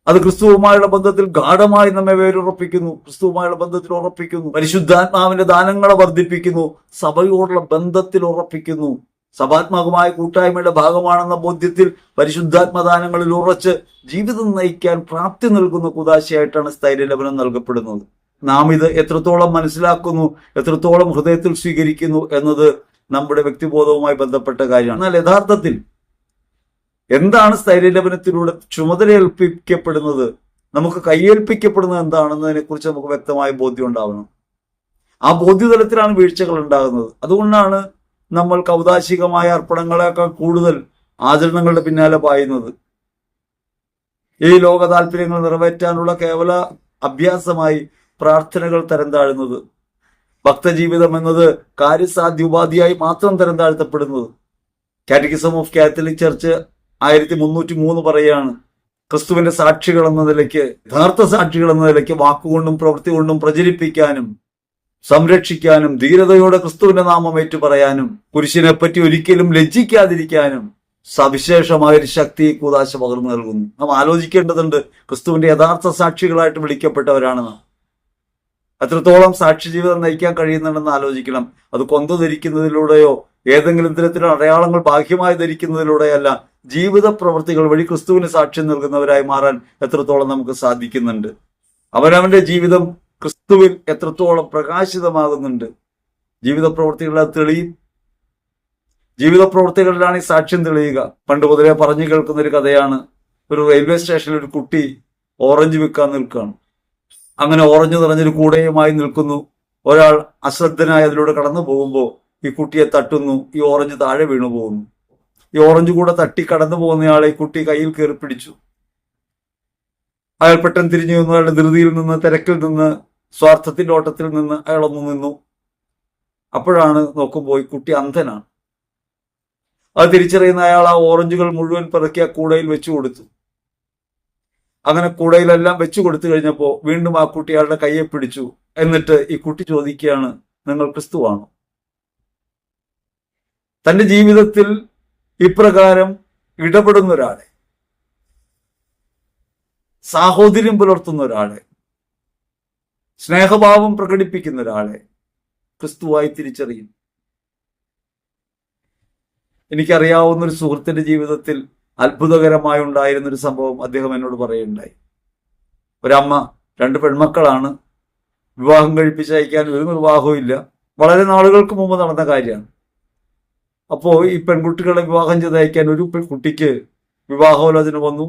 അത് ക്രിസ്തുവുമായുള്ള ബന്ധത്തിൽ ഗാഢമായി നമ്മെ വേരുറപ്പിക്കുന്നു, ക്രിസ്തുവുമായുള്ള ബന്ധത്തിൽ ഉറപ്പിക്കുന്നു, പരിശുദ്ധാത്മാവിന്റെ ദാനങ്ങളെ വർദ്ധിപ്പിക്കുന്നു, സഭയോടുള്ള ബന്ധത്തിൽ ഉറപ്പിക്കുന്നു. സഭാത്മകമായ കൂട്ടായ്മയുടെ ഭാഗമാണെന്ന ബോധ്യത്തിൽ പരിശുദ്ധാത്മദാനങ്ങളിൽ ഉറച്ച് ജീവിതം നയിക്കാൻ പ്രാപ്തി നൽകുന്ന കൂദാശയായിട്ടാണ് സ്ഥൈര്യലേപനം നൽകപ്പെടുന്നത്. നാം ഇത് എത്രത്തോളം മനസ്സിലാക്കുന്നു, എത്രത്തോളം ഹൃദയത്തിൽ സ്വീകരിക്കുന്നു എന്നത് നമ്മുടെ വ്യക്തിബോധവുമായി ബന്ധപ്പെട്ട കാര്യമാണ്. എന്നാൽ യഥാർത്ഥത്തിൽ എന്താണ് സ്ഥൈര്യലേപനത്തിലൂടെ ചുമതലയേൽപ്പിക്കപ്പെടുന്നത്, നമുക്ക് കയ്യേൽപ്പിക്കപ്പെടുന്നത് എന്താണെന്നതിനെ കുറിച്ച് നമുക്ക് വ്യക്തമായ ബോധ്യം ഉണ്ടാവണം. ആ ബോധ്യതലത്തിലാണ് വീഴ്ചകൾ ഉണ്ടാകുന്നത്. അതുകൊണ്ടാണ് നമ്മൾ കൗദാശികമായ അർപ്പണങ്ങളെക്കാൾ കൂടുതൽ ആചരണങ്ങളുടെ പിന്നാലെ പായുന്നത്. ഈ ലോക താല്പര്യങ്ങൾ നിറവേറ്റാനുള്ള കേവല അഭ്യാസമായി പ്രാർത്ഥനകൾ തരം താഴുന്നത്, ഭക്തജീവിതം എന്നത് കാര്യസാധ്യ ഉപാധിയായി മാത്രം തരം താഴ്ത്തപ്പെടുന്നത്. കാറ്റക്കിസം ഓഫ് കാത്തലിക് ചർച്ച് 1303 പറയാണ്, ക്രിസ്തുവിന്റെ സാക്ഷികൾ എന്ന നിലയ്ക്ക്, യഥാർത്ഥ സാക്ഷികൾ എന്ന നിലയ്ക്ക് വാക്കുകൊണ്ടും പ്രവൃത്തി കൊണ്ടും പ്രചരിപ്പിക്കാനും സംരക്ഷിക്കാനും ധീരതയോടെ ക്രിസ്തുവിന്റെ നാമം ഏറ്റു പറയാനും കുരിശിനെപ്പറ്റി ഒരിക്കലും ലജ്ജിക്കാതിരിക്കാനും സവിശേഷമായൊരു ശക്തി കൂദാശ പകർന്നു നൽകുന്നു. നാം ആലോചിക്കേണ്ടതുണ്ട്, ക്രിസ്തുവിന്റെ യഥാർത്ഥ സാക്ഷികളായിട്ട് വിളിക്കപ്പെട്ടവരാണ് നാം. എത്രത്തോളം സാക്ഷി ജീവിതം നയിക്കാൻ കഴിയുന്നുണ്ടെന്ന് ആലോചിക്കണം. അത് കൊന്ത ധരിക്കുന്നതിലൂടെയോ ഏതെങ്കിലും തരത്തിലുള്ള അടയാളങ്ങൾ ബാഹ്യമായി ധരിക്കുന്നതിലൂടെയല്ല, ജീവിത പ്രവൃത്തികൾ വഴി ക്രിസ്തുവിന് സാക്ഷ്യം നൽകുന്നവരായി മാറാൻ എത്രത്തോളം നമുക്ക് സാധിക്കുന്നുണ്ട്. അവനവന്റെ ജീവിതം ക്രിസ്തുവിൽ എത്രത്തോളം പ്രകാശിതമാകുന്നുണ്ട്. ജീവിത പ്രവൃത്തികളെ തെളിയും. ജീവിത പ്രവൃത്തികളിലാണ് ഈ സാക്ഷ്യം തെളിയുക. പണ്ട് മുതലേ പറഞ്ഞു കേൾക്കുന്ന ഒരു കഥയാണ്. ഒരു റെയിൽവേ സ്റ്റേഷനിൽ ഒരു കുട്ടി ഓറഞ്ച് വിൽക്കാൻ നിൽക്കുകയാണ്. അങ്ങനെ ഓറഞ്ച് നിറഞ്ഞൊരു കൂടയുമായി നിൽക്കുന്നു. ഒരാൾ അശ്രദ്ധനായി അതിലൂടെ കടന്നു പോകുമ്പോൾ ഈ കുട്ടിയെ തട്ടുന്നു. ഈ ഓറഞ്ച് താഴെ വീണു പോകുന്നു. ഈ ഓറഞ്ച് കൂടെ തട്ടി കടന്നു പോകുന്നയാളെ ഈ കുട്ടി കയ്യിൽ കയറി പിടിച്ചു. അയാൾ പെട്ടെന്ന് തിരിഞ്ഞു നിന്നു. അയാളുടെ ധൃതിയിൽ നിന്ന്, തിരക്കിൽ നിന്ന്, സ്വാർത്ഥത്തിന്റെ ഓട്ടത്തിൽ നിന്ന് അയാളൊന്നു നിന്നു. അപ്പോഴാണ് നോക്കുമ്പോൾ ഈ കുട്ടി അന്ധനാണ്. അത് തിരിച്ചറിയുന്ന അയാൾ ആ ഓറഞ്ചുകൾ മുഴുവൻ പിറക്കി ആ കൂടയിൽ വെച്ചു കൊടുത്തു. അങ്ങനെ കൂടയിലെല്ലാം വെച്ചു കൊടുത്തു കഴിഞ്ഞപ്പോൾ വീണ്ടും ആ കുട്ടി അയാളുടെ കയ്യെ പിടിച്ചു. എന്നിട്ട് ഈ കുട്ടി ചോദിക്കുകയാണ്, നിങ്ങൾ ക്രിസ്തുവാണോ? തന്റെ ജീവിതത്തിൽ ഇപ്രകാരം ഇടപെടുന്ന ഒരാളെ, സാഹോദര്യം പുലർത്തുന്ന ഒരാളെ, സ്നേഹഭാവം പ്രകടിപ്പിക്കുന്ന ഒരാളെ ക്രിസ്തുവായി തിരിച്ചറിയും. എനിക്കറിയാവുന്ന ഒരു സുഹൃത്തിന്റെ ജീവിതത്തിൽ അത്ഭുതകരമായി ഉണ്ടായിരുന്നൊരു സംഭവം അദ്ദേഹം എന്നോട് പറയുകയുണ്ടായി. ഒരമ്മ, 2 പെൺമക്കളാണ്. വിവാഹം കഴിപ്പിച്ചയക്കാൻ ഒരു നിർവാഹവും ഇല്ല. വളരെ നാളുകൾക്ക് മുമ്പ് നടന്ന കാര്യമാണ്. അപ്പോൾ ഈ പെൺകുട്ടികളെ വിവാഹം ചെയ്തയക്കാൻ ഒരു കുട്ടിക്ക് വിവാഹോലോചന വന്നു.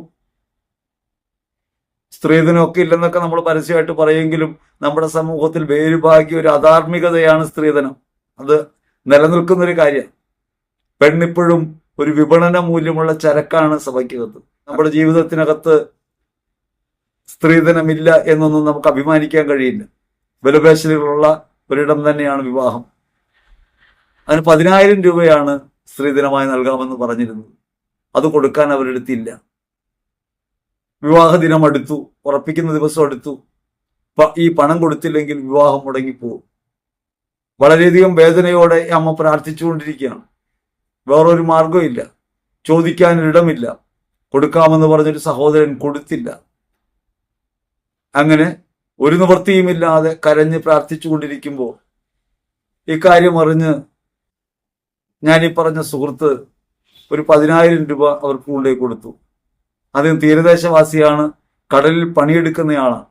സ്ത്രീധനമൊക്കെ ഇല്ലെന്നൊക്കെ നമ്മൾ പരസ്യമായിട്ട് പറയുമെങ്കിലും നമ്മുടെ സമൂഹത്തിൽ വേരുഭാഗ്യ ഒരു അധാർമികതയാണ് സ്ത്രീധനം. അത് നിലനിൽക്കുന്നൊരു കാര്യം. പെണ്ണിപ്പോഴും ഒരു വിപണന മൂല്യമുള്ള ചരക്കാണ് സഭയ്ക്കകത്ത്. നമ്മുടെ ജീവിതത്തിനകത്ത് സ്ത്രീധനമില്ല എന്നൊന്നും നമുക്ക് അഭിമാനിക്കാൻ കഴിയില്ല. വിലപേശലുകളുള്ള ഒരിടം തന്നെയാണ് വിവാഹം. അതിന് 10,000 രൂപയാണ് സ്ത്രീധനമായി നൽകാമെന്ന് പറഞ്ഞിരുന്നത്. അത് കൊടുക്കാൻ അവരെടുത്തില്ല. വിവാഹ ദിനം അടുത്തു, ഉറപ്പിക്കുന്ന ദിവസം അടുത്തു. ഈ പണം കൊടുത്തില്ലെങ്കിൽ വിവാഹം മുടങ്ങിപ്പോകും. വളരെയധികം വേദനയോടെ അമ്മ പ്രാർത്ഥിച്ചുകൊണ്ടിരിക്കുകയാണ്. വേറൊരു മാർഗമില്ല, ചോദിക്കാനൊരിടമില്ല. കൊടുക്കാമെന്ന് പറഞ്ഞൊരു സഹോദരൻ കൊടുത്തില്ല. അങ്ങനെ ഒരു നിവൃത്തിയുമില്ലാതെ കരഞ്ഞ് പ്രാർത്ഥിച്ചു കൊണ്ടിരിക്കുമ്പോൾ ഈ കാര്യം അറിഞ്ഞ് ഞാൻ ഈ പറഞ്ഞ സുഹൃത്ത് ഒരു 10,000 രൂപ അവർക്ക് കൊണ്ടുപോയി കൊടുത്തു. അദ്ദേഹം തീരദേശവാസിയാണ്, കടലിൽ പണിയെടുക്കുന്നയാളാണ്.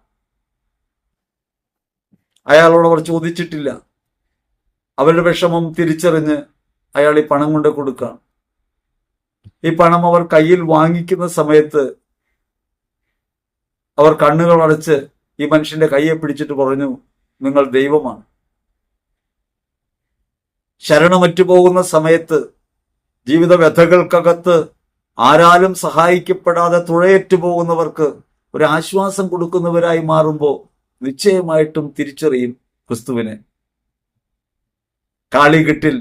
അയാളോട് അവർ ചോദിച്ചിട്ടില്ല. അവരുടെ വിഷമം തിരിച്ചറിഞ്ഞ് അയാൾ ഈ പണം കൊണ്ട് കൊടുക്കുകയാണ്. ഈ പണം അവർ കയ്യിൽ വാങ്ങിക്കുന്ന സമയത്ത് അവർ കണ്ണുകൾ അടച്ച് ഈ മനുഷ്യന്റെ കയ്യെ പിടിച്ചിട്ട് പറഞ്ഞു, നിങ്ങൾ ദൈവമാണ്. ശരണമറ്റു പോകുന്ന സമയത്ത്, ജീവിത വ്യഥകൾക്കകത്ത് ആരാലും സഹായിക്കപ്പെടാതെ തുഴയറ്റു പോകുന്നവർക്ക് ഒരു ആശ്വാസം കൊടുക്കുന്നവരായി മാറുമ്പോൾ നിശ്ചയമായിട്ടും തിരിച്ചറിയും ക്രിസ്തുവിനെ. കാളികെട്ടിൽ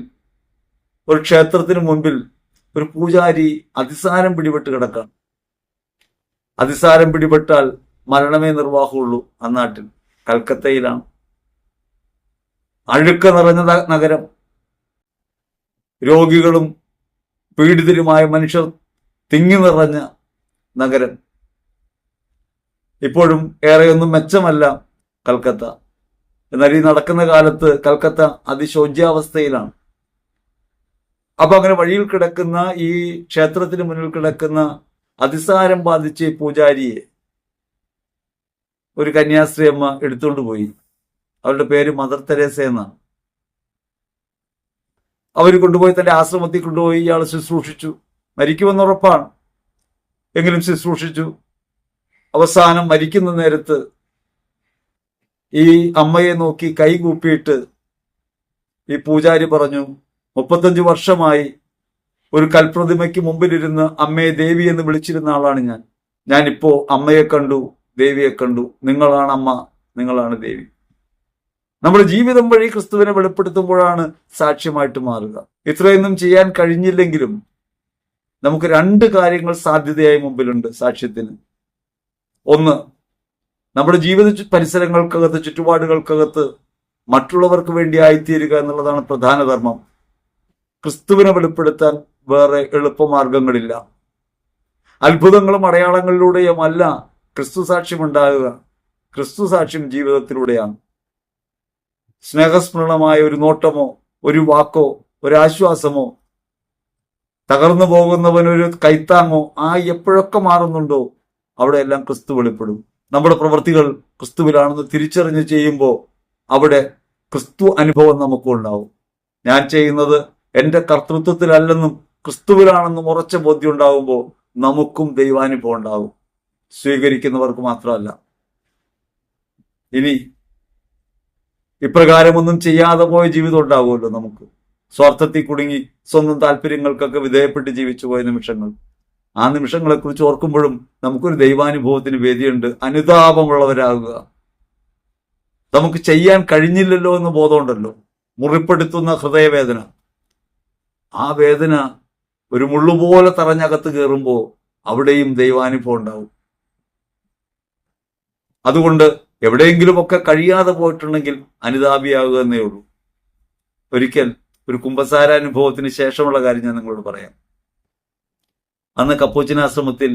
ഒരു ക്ഷേത്രത്തിന് മുൻപിൽ ഒരു പൂജാരി അതിസാരം പിടിപെട്ട് കിടക്കാം. അതിസാരം പിടിപെട്ടാൽ മരണമേ നിർവാഹമുള്ളൂ. അന്നാട്ടിൽ കൽക്കത്തയിലാണ്. അഴുക്ക് നിറഞ്ഞ നഗരം, രോഗികളും പീഡിതരുമായ മനുഷ്യർ തിങ്ങി നിറഞ്ഞ നഗരം. ഇപ്പോഴും ഏറെയൊന്നും മെച്ചമല്ല കൽക്കത്ത. എന്നാൽ ഈ നടക്കുന്ന കാലത്ത് കൽക്കത്ത അതിശോച്യാവസ്ഥയിലാണ്. അപ്പൊ അങ്ങനെ വഴിയിൽ കിടക്കുന്ന, ഈ ക്ഷേത്രത്തിന് മുന്നിൽ കിടക്കുന്ന അതിസാരം ബാധിച്ച ഈ പൂജാരിയെ ഒരു കന്യാസ്ത്രീ അമ്മ എടുത്തുകൊണ്ട് പോയി. അവരുടെ പേര് മദർ തെരേസ എന്നാണ്. അവർ കൊണ്ടുപോയി തന്റെ ആശ്രമത്തിൽ കൊണ്ടുപോയി ഇയാൾ ശുശ്രൂഷിച്ചു. മരിക്കുമെന്ന് ഉറപ്പാണ്, എങ്കിലും ശുശ്രൂഷിച്ചു. അവസാനം മരിക്കുന്ന നേരത്ത് ഈ അമ്മയെ നോക്കി കൈകൂപ്പിയിട്ട് ഈ പൂജാരി പറഞ്ഞു, 35 വർഷമായി ഒരു കൽപ്രതിമയ്ക്ക് മുമ്പിലിരുന്ന് അമ്മയെ ദേവി എന്ന് വിളിച്ചിരുന്ന ആളാണ് ഞാൻ. ഞാനിപ്പോ അമ്മയെ കണ്ടു, ദേവിയെ കണ്ടു. നിങ്ങളാണ് അമ്മ, നിങ്ങളാണ് ദേവി. നമ്മുടെ ജീവിതം വഴി ക്രിസ്തുവിനെ വെളിപ്പെടുത്തുമ്പോഴാണ് സാക്ഷ്യമായിട്ട് മാറുക. ഇത്രയൊന്നും ചെയ്യാൻ കഴിഞ്ഞില്ലെങ്കിലും നമുക്ക് 2 കാര്യങ്ങൾ സാധ്യതയായി മുമ്പിലുണ്ട് സാക്ഷ്യത്തിന്. ഒന്ന്, നമ്മുടെ ജീവിത പരിസരങ്ങൾക്കകത്ത്, ചുറ്റുപാടുകൾക്കകത്ത് മറ്റുള്ളവർക്ക് വേണ്ടി ആയിത്തീരുക എന്നുള്ളതാണ് പ്രധാന ധർമ്മം. ക്രിസ്തുവിനെ വെളിപ്പെടുത്താൻ വേറെ എളുപ്പമാർഗങ്ങളില്ല. അത്ഭുതങ്ങളും അടയാളങ്ങളിലൂടെയുമല്ല ക്രിസ്തു സാക്ഷ്യം ഉണ്ടാകുക. ക്രിസ്തു സാക്ഷ്യം ജീവിതത്തിലൂടെയാണ്. സ്നേഹസ്മരണമായ ഒരു നോട്ടമോ, ഒരു വാക്കോ, ഒരു ആശ്വാസമോ, തകർന്നു പോകുന്നവനൊരു കൈത്താങ്ങോ എപ്പോഴൊക്കെ മാറുന്നുണ്ടോ അവിടെയെല്ലാം ക്രിസ്തു വെളിപ്പെടും. നമ്മുടെ പ്രവൃത്തികൾ ക്രിസ്തുവിലാണെന്ന് തിരിച്ചറിഞ്ഞ് ചെയ്യുമ്പോൾ അവിടെ ക്രിസ്തു അനുഭവം നമുക്കും ഉണ്ടാവും. ഞാൻ ചെയ്യുന്നത് എന്റെ കർത്തൃത്വത്തിലല്ലെന്നും ക്രിസ്തുവിലാണെന്നും ഉറച്ച ബോധ്യം ഉണ്ടാകുമ്പോൾ നമുക്കും ദൈവാനുഭവം ഉണ്ടാവും. സ്വീകരിക്കുന്നവർക്ക് മാത്രമല്ല. ഇനി ഇപ്രകാരമൊന്നും ചെയ്യാതെ പോയ ജീവിതം ഉണ്ടാവുമല്ലോ നമുക്ക്. സ്വാർത്ഥത്തിൽ കുടുങ്ങി സ്വന്തം താല്പര്യങ്ങൾക്കൊക്കെ വിധേയപ്പെട്ട് ജീവിച്ചു പോയ നിമിഷങ്ങൾ. ആ നിമിഷങ്ങളെക്കുറിച്ച് ഓർക്കുമ്പോഴും നമുക്കൊരു ദൈവാനുഭവത്തിന് വേദിയുണ്ട്. അനുതാപമുള്ളവരാകുക. നമുക്ക് ചെയ്യാൻ കഴിഞ്ഞില്ലല്ലോ എന്ന് ബോധമുണ്ടല്ലോ. മുറിപ്പെടുത്തുന്ന ഹൃദയവേദന. ആ വേദന ഒരു മുള്ളുപോലെ തറഞ്ഞകത്ത് കയറുമ്പോൾ അവിടെയും ദൈവാനുഭവം ഉണ്ടാവും. അതുകൊണ്ട് എവിടെയെങ്കിലുമൊക്കെ കഴിയാതെ പോയിട്ടുണ്ടെങ്കിൽ അനുതാപിയാകുക എന്നേ ഉള്ളൂ. ഒരിക്കൽ ഒരു കുമ്പസാരാനുഭവത്തിന് ശേഷമുള്ള കാര്യം ഞാൻ നിങ്ങളോട് പറയാം. അന്ന് കപ്പൂച്ചിനാശ്രമത്തിൽ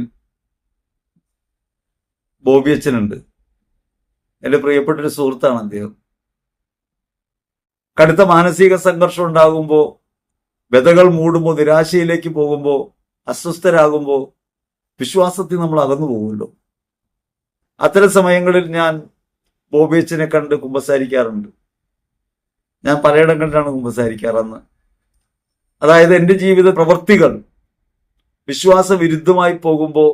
ബോബി അച്ഛനുണ്ട്. എന്റെ പ്രിയപ്പെട്ടൊരു സുഹൃത്താണ് അദ്ദേഹം. കടുത്ത മാനസിക സംഘർഷം ഉണ്ടാകുമ്പോൾ, വ്യതകൾ മൂടുമ്പോൾ, നിരാശയിലേക്ക് പോകുമ്പോൾ, അസ്വസ്ഥരാകുമ്പോൾ വിശ്വാസത്തിൽ നമ്മൾ അകന്നു പോകുമല്ലോ. അത്തരം സമയങ്ങളിൽ ഞാൻ ബോബി അച്ഛനെ കണ്ട് കുമ്പസാരിക്കാറുണ്ട്. ഞാൻ പലയിടങ്ങളിലാണ് കുമ്പസാരിക്കാറന്ന്. അതായത് എൻ്റെ ജീവിത പ്രവൃത്തികൾ വിശ്വാസവിരുദ്ധമായി പോകുമ്പോൾ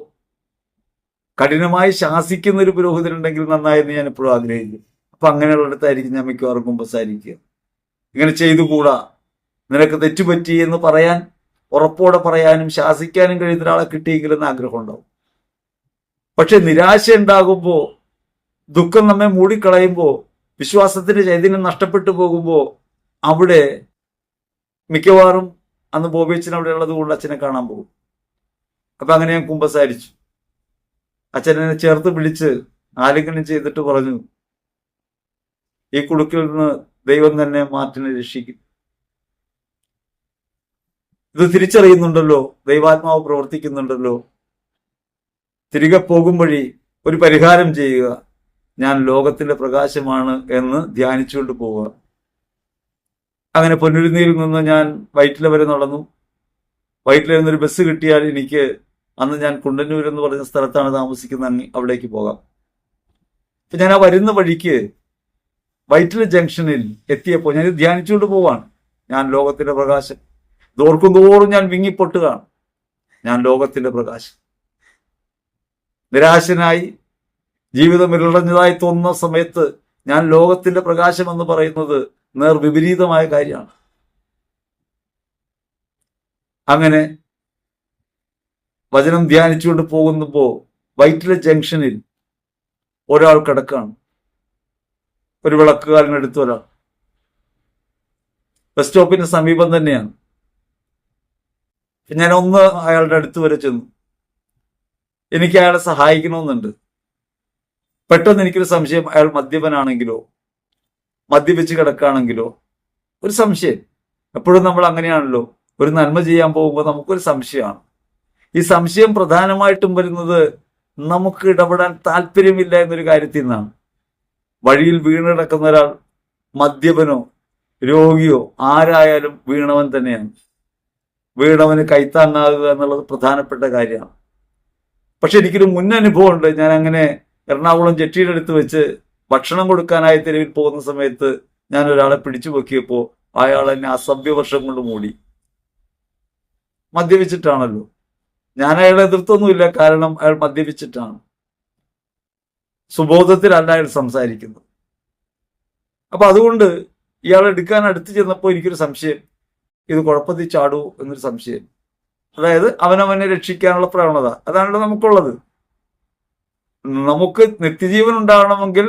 കഠിനമായി ശാസിക്കുന്ന ഒരു പുരോഹിതനുണ്ടെങ്കിൽ നന്നായെന്ന് ഞാൻ എപ്പോഴും ആഗ്രഹിക്കും. അപ്പൊ അങ്ങനെയുള്ളിടത്തായിരിക്കും ഞാൻ മിക്കവാറും കുമ്പസാരിക്കുക. ഇങ്ങനെ ചെയ്തുകൂടാ, നിനക്ക് തെറ്റുപറ്റി എന്ന് പറയാൻ, ഉറപ്പോടെ പറയാനും ശാസിക്കാനും കഴിയുന്ന ഒരാളെ കിട്ടിയെങ്കിലെന്ന് ആഗ്രഹം ഉണ്ടാവും. പക്ഷെ നിരാശ ഉണ്ടാകുമ്പോൾ, ദുഃഖം നമ്മെ മൂടിക്കളയുമ്പോൾ, വിശ്വാസത്തിന്റെ ചൈതന്യം നഷ്ടപ്പെട്ടു പോകുമ്പോൾ അവിടെ മിക്കവാറും അന്ന് ബോബി അച്ഛൻ അവിടെ ഉള്ളത് കൊണ്ട് അച്ഛനെ കാണാൻ പോകും. അപ്പൊ അങ്ങനെ ഞാൻ കുമ്പസാരിച്ചു. അച്ഛനെ ചേർത്ത് പിടിച്ച് ആലിംഗനം ചെയ്തിട്ട് പറഞ്ഞു, ഈ കുടുക്കിൽ നിന്ന് ദൈവം തന്നെ മാറ്റിനെ രക്ഷിക്കും. ഇത് തിരിച്ചറിയുന്നുണ്ടല്ലോ, ദൈവാത്മാവ് പ്രവർത്തിക്കുന്നുണ്ടല്ലോ. തിരികെ പോകും വഴി ഒരു പരിഹാരം ചെയ്യുക. ഞാൻ ലോകത്തിന്റെ പ്രകാശമാണ് എന്ന് ധ്യാനിച്ചുകൊണ്ട് പോവുക. അങ്ങനെ പൊന്നുരുന്നിയിൽ നിന്ന് ഞാൻ വൈറ്റില വരെ നടന്നു. വൈറ്റില നിന്നൊരു ബസ് കിട്ടിയാൽ എനിക്ക്, അന്ന് ഞാൻ കുണ്ടന്നൂർ എന്ന് പറയുന്ന സ്ഥലത്താണ് താമസിക്കുന്നത്, അവിടേക്ക് പോകാം. അപ്പൊ ഞാൻ ആ വരുന്ന വഴിക്ക് വൈറ്റില ജംഗ്ഷനിൽ എത്തിയപ്പോൾ ഞാൻ ധ്യാനിച്ചുകൊണ്ട് പോവാണ്. ഞാൻ ലോകത്തിന്റെ പ്രകാശം. തോർക്കും തോറും ഞാൻ വിങ്ങിപ്പൊട്ടുകയാണ്. ഞാൻ ലോകത്തിന്റെ പ്രകാശം. നിരാശനായി ജീവിതം ഇരുളഞ്ഞതായി തോന്നുന്ന സമയത്ത് ഞാൻ ലോകത്തിന്റെ പ്രകാശം എന്ന് പറയുന്നത് നേർവിപരീതമായ കാര്യമാണ്. അങ്ങനെ വചനം ധ്യാനിച്ചുകൊണ്ട് പോകുമ്പോൾ വൈറ്റില ജംഗ്ഷനിൽ ഒരാൾ കിടക്കാണ്. ഒരു വിളക്കുകാരനടുത്ത് ഒരാൾ. ബസ് സ്റ്റോപ്പിന് സമീപം തന്നെയാണ്. ഞാൻ അയാളുടെ അടുത്ത് വരെ ചെന്നു. എനിക്ക് അയാളെ സഹായിക്കണമെന്നുണ്ട്. പെട്ടെന്ന് എനിക്കൊരു സംശയം, അയാൾ മദ്യപനാണെങ്കിലോ, മദ്യപിച്ച് കിടക്കുകയാണെങ്കിലോ, ഒരു സംശയം. എപ്പോഴും നമ്മൾ അങ്ങനെയാണല്ലോ, ഒരു നന്മ ചെയ്യാൻ പോകുമ്പോൾ നമുക്കൊരു സംശയമാണ്. ഈ സംശയം പ്രധാനമായിട്ടും വരുന്നത് നമുക്ക് ഇടപെടാൻ താല്പര്യമില്ല എന്നൊരു കാര്യത്തിൽ നിന്നാണ്. വഴിയിൽ വീണ് കിടക്കുന്ന ഒരാൾ മദ്യപനോ രോഗിയോ ആരായാലും വീണവൻ തന്നെയാണ്. വീണവന് കൈത്താങ്ങാകുക എന്നുള്ളത് പ്രധാനപ്പെട്ട കാര്യമാണ്. പക്ഷെ എനിക്കൊരു മുൻ അനുഭവം ഉണ്ട്. ഞാൻ അങ്ങനെ എറണാകുളം ജെട്ടിയുടെ അടുത്ത് വെച്ച് ഭക്ഷണം കൊടുക്കാനായി തെരുവിൽ പോകുന്ന സമയത്ത് ഞാൻ ഒരാളെ പിടിച്ചു പൊക്കിയപ്പോൾ അയാൾ എന്നെ അസഭ്യവർഷം കൊണ്ട് മൂടി. മദ്യപിച്ചിട്ടാണല്ലോ. ഞാൻ അയാളെ എതിർത്തൊന്നുമില്ല, കാരണം അയാൾ മദ്യപിച്ചിട്ടാണ്. സുബോധത്തിലല്ല അയാൾ സംസാരിക്കുന്നത്. അപ്പൊ അതുകൊണ്ട് ഇയാൾ എടുക്കാൻ അടുത്ത് ചെന്നപ്പോൾ എനിക്കൊരു സംശയം, ഇത് കുഴപ്പത്തിൽ ചാടൂ എന്നൊരു സംശയം. അതായത് അവനവനെ രക്ഷിക്കാനുള്ള പ്രവണത അതാണല്ലോ നമുക്കുള്ളത്. നമുക്ക് നിത്യജീവൻ ഉണ്ടാകണമെങ്കിൽ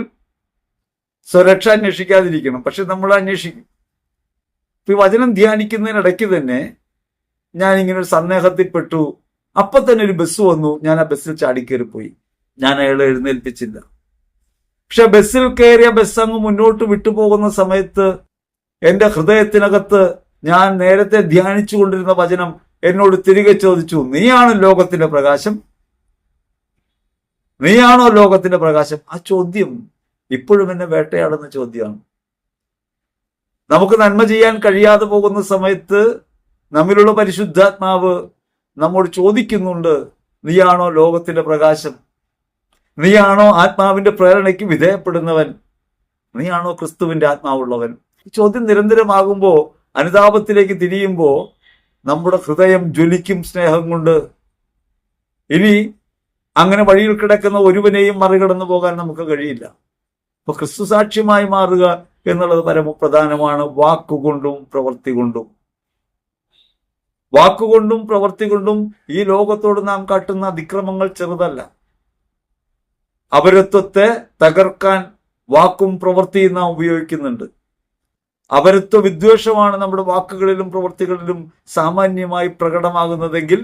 സ്വരക്ഷ അന്വേഷിക്കാതിരിക്കണം, പക്ഷെ നമ്മൾ അന്വേഷിക്കും. ഈ വചനം ധ്യാനിക്കുന്നതിനിടയ്ക്ക് തന്നെ ഞാൻ ഇങ്ങനെ ഒരു സന്ദേഹത്തിൽപ്പെട്ടു. അപ്പൊ തന്നെ ഒരു ബസ് വന്നു. ഞാൻ ആ ബസ്സിൽ ചാടിക്കേറിപ്പോയി. ഞാൻ അയാളെ എഴുന്നേൽപ്പിച്ചില്ല. പക്ഷെ ബസ്സിൽ കയറിയ ബസ് അങ്ങ് മുന്നോട്ട് വിട്ടുപോകുന്ന സമയത്ത് എന്റെ ഹൃദയത്തിനകത്ത് ഞാൻ നേരത്തെ ധ്യാനിച്ചു കൊണ്ടിരുന്ന വചനം എന്നോട് തിരികെ ചോദിച്ചു, നീയാണ് ലോകത്തിന്റെ പ്രകാശം? നീയാണോ ലോകത്തിന്റെ പ്രകാശം? ആ ചോദ്യം ഇപ്പോഴും എന്നെ വേട്ടയാടുന്ന ചോദ്യമാണ്. നമുക്ക് നന്മ ചെയ്യാൻ കഴിയാതെ പോകുന്ന സമയത്ത് നമ്മിലുള്ള പരിശുദ്ധാത്മാവ് നമ്മോട് ചോദിക്കുന്നുണ്ട്, നീയാണോ ലോകത്തിന്റെ പ്രകാശം? നീയാണോ ആത്മാവിന്റെ പ്രേരണയ്ക്ക് വിധേയപ്പെടുന്നവൻ? നീയാണോ ക്രിസ്തുവിന്റെ ആത്മാവുള്ളവൻ? ഈ ചോദ്യം നിരന്തരമാകുമ്പോൾ, അനുതാപത്തിലേക്ക് തിരിയുമ്പോൾ നമ്മുടെ ഹൃദയം ജ്വലിക്കും സ്നേഹം കൊണ്ട്. ഇനി അങ്ങനെ വഴിയിൽ കിടക്കുന്ന ഒരുവനെയും മറികടന്നു പോകാൻ നമുക്ക് കഴിയില്ല. അപ്പൊ ക്രിസ്തു സാക്ഷ്യമായി മാറുക എന്നുള്ളത് പരമപ്രധാനമാണ്. വാക്കുകൊണ്ടും പ്രവൃത്തി കൊണ്ടും. വാക്കുകൊണ്ടും പ്രവൃത്തി കൊണ്ടും ഈ ലോകത്തോട് നാം കാട്ടുന്ന അതിക്രമങ്ങൾ ചെറുതല്ല. അപരത്വത്തെ തകർക്കാൻ വാക്കും പ്രവൃത്തിയും നാം ഉപയോഗിക്കുന്നുണ്ട്. അപരത്വ വിദ്വേഷമാണ് നമ്മുടെ വാക്കുകളിലും പ്രവൃത്തികളിലും സാമാന്യമായി പ്രകടമാകുന്നതെങ്കിൽ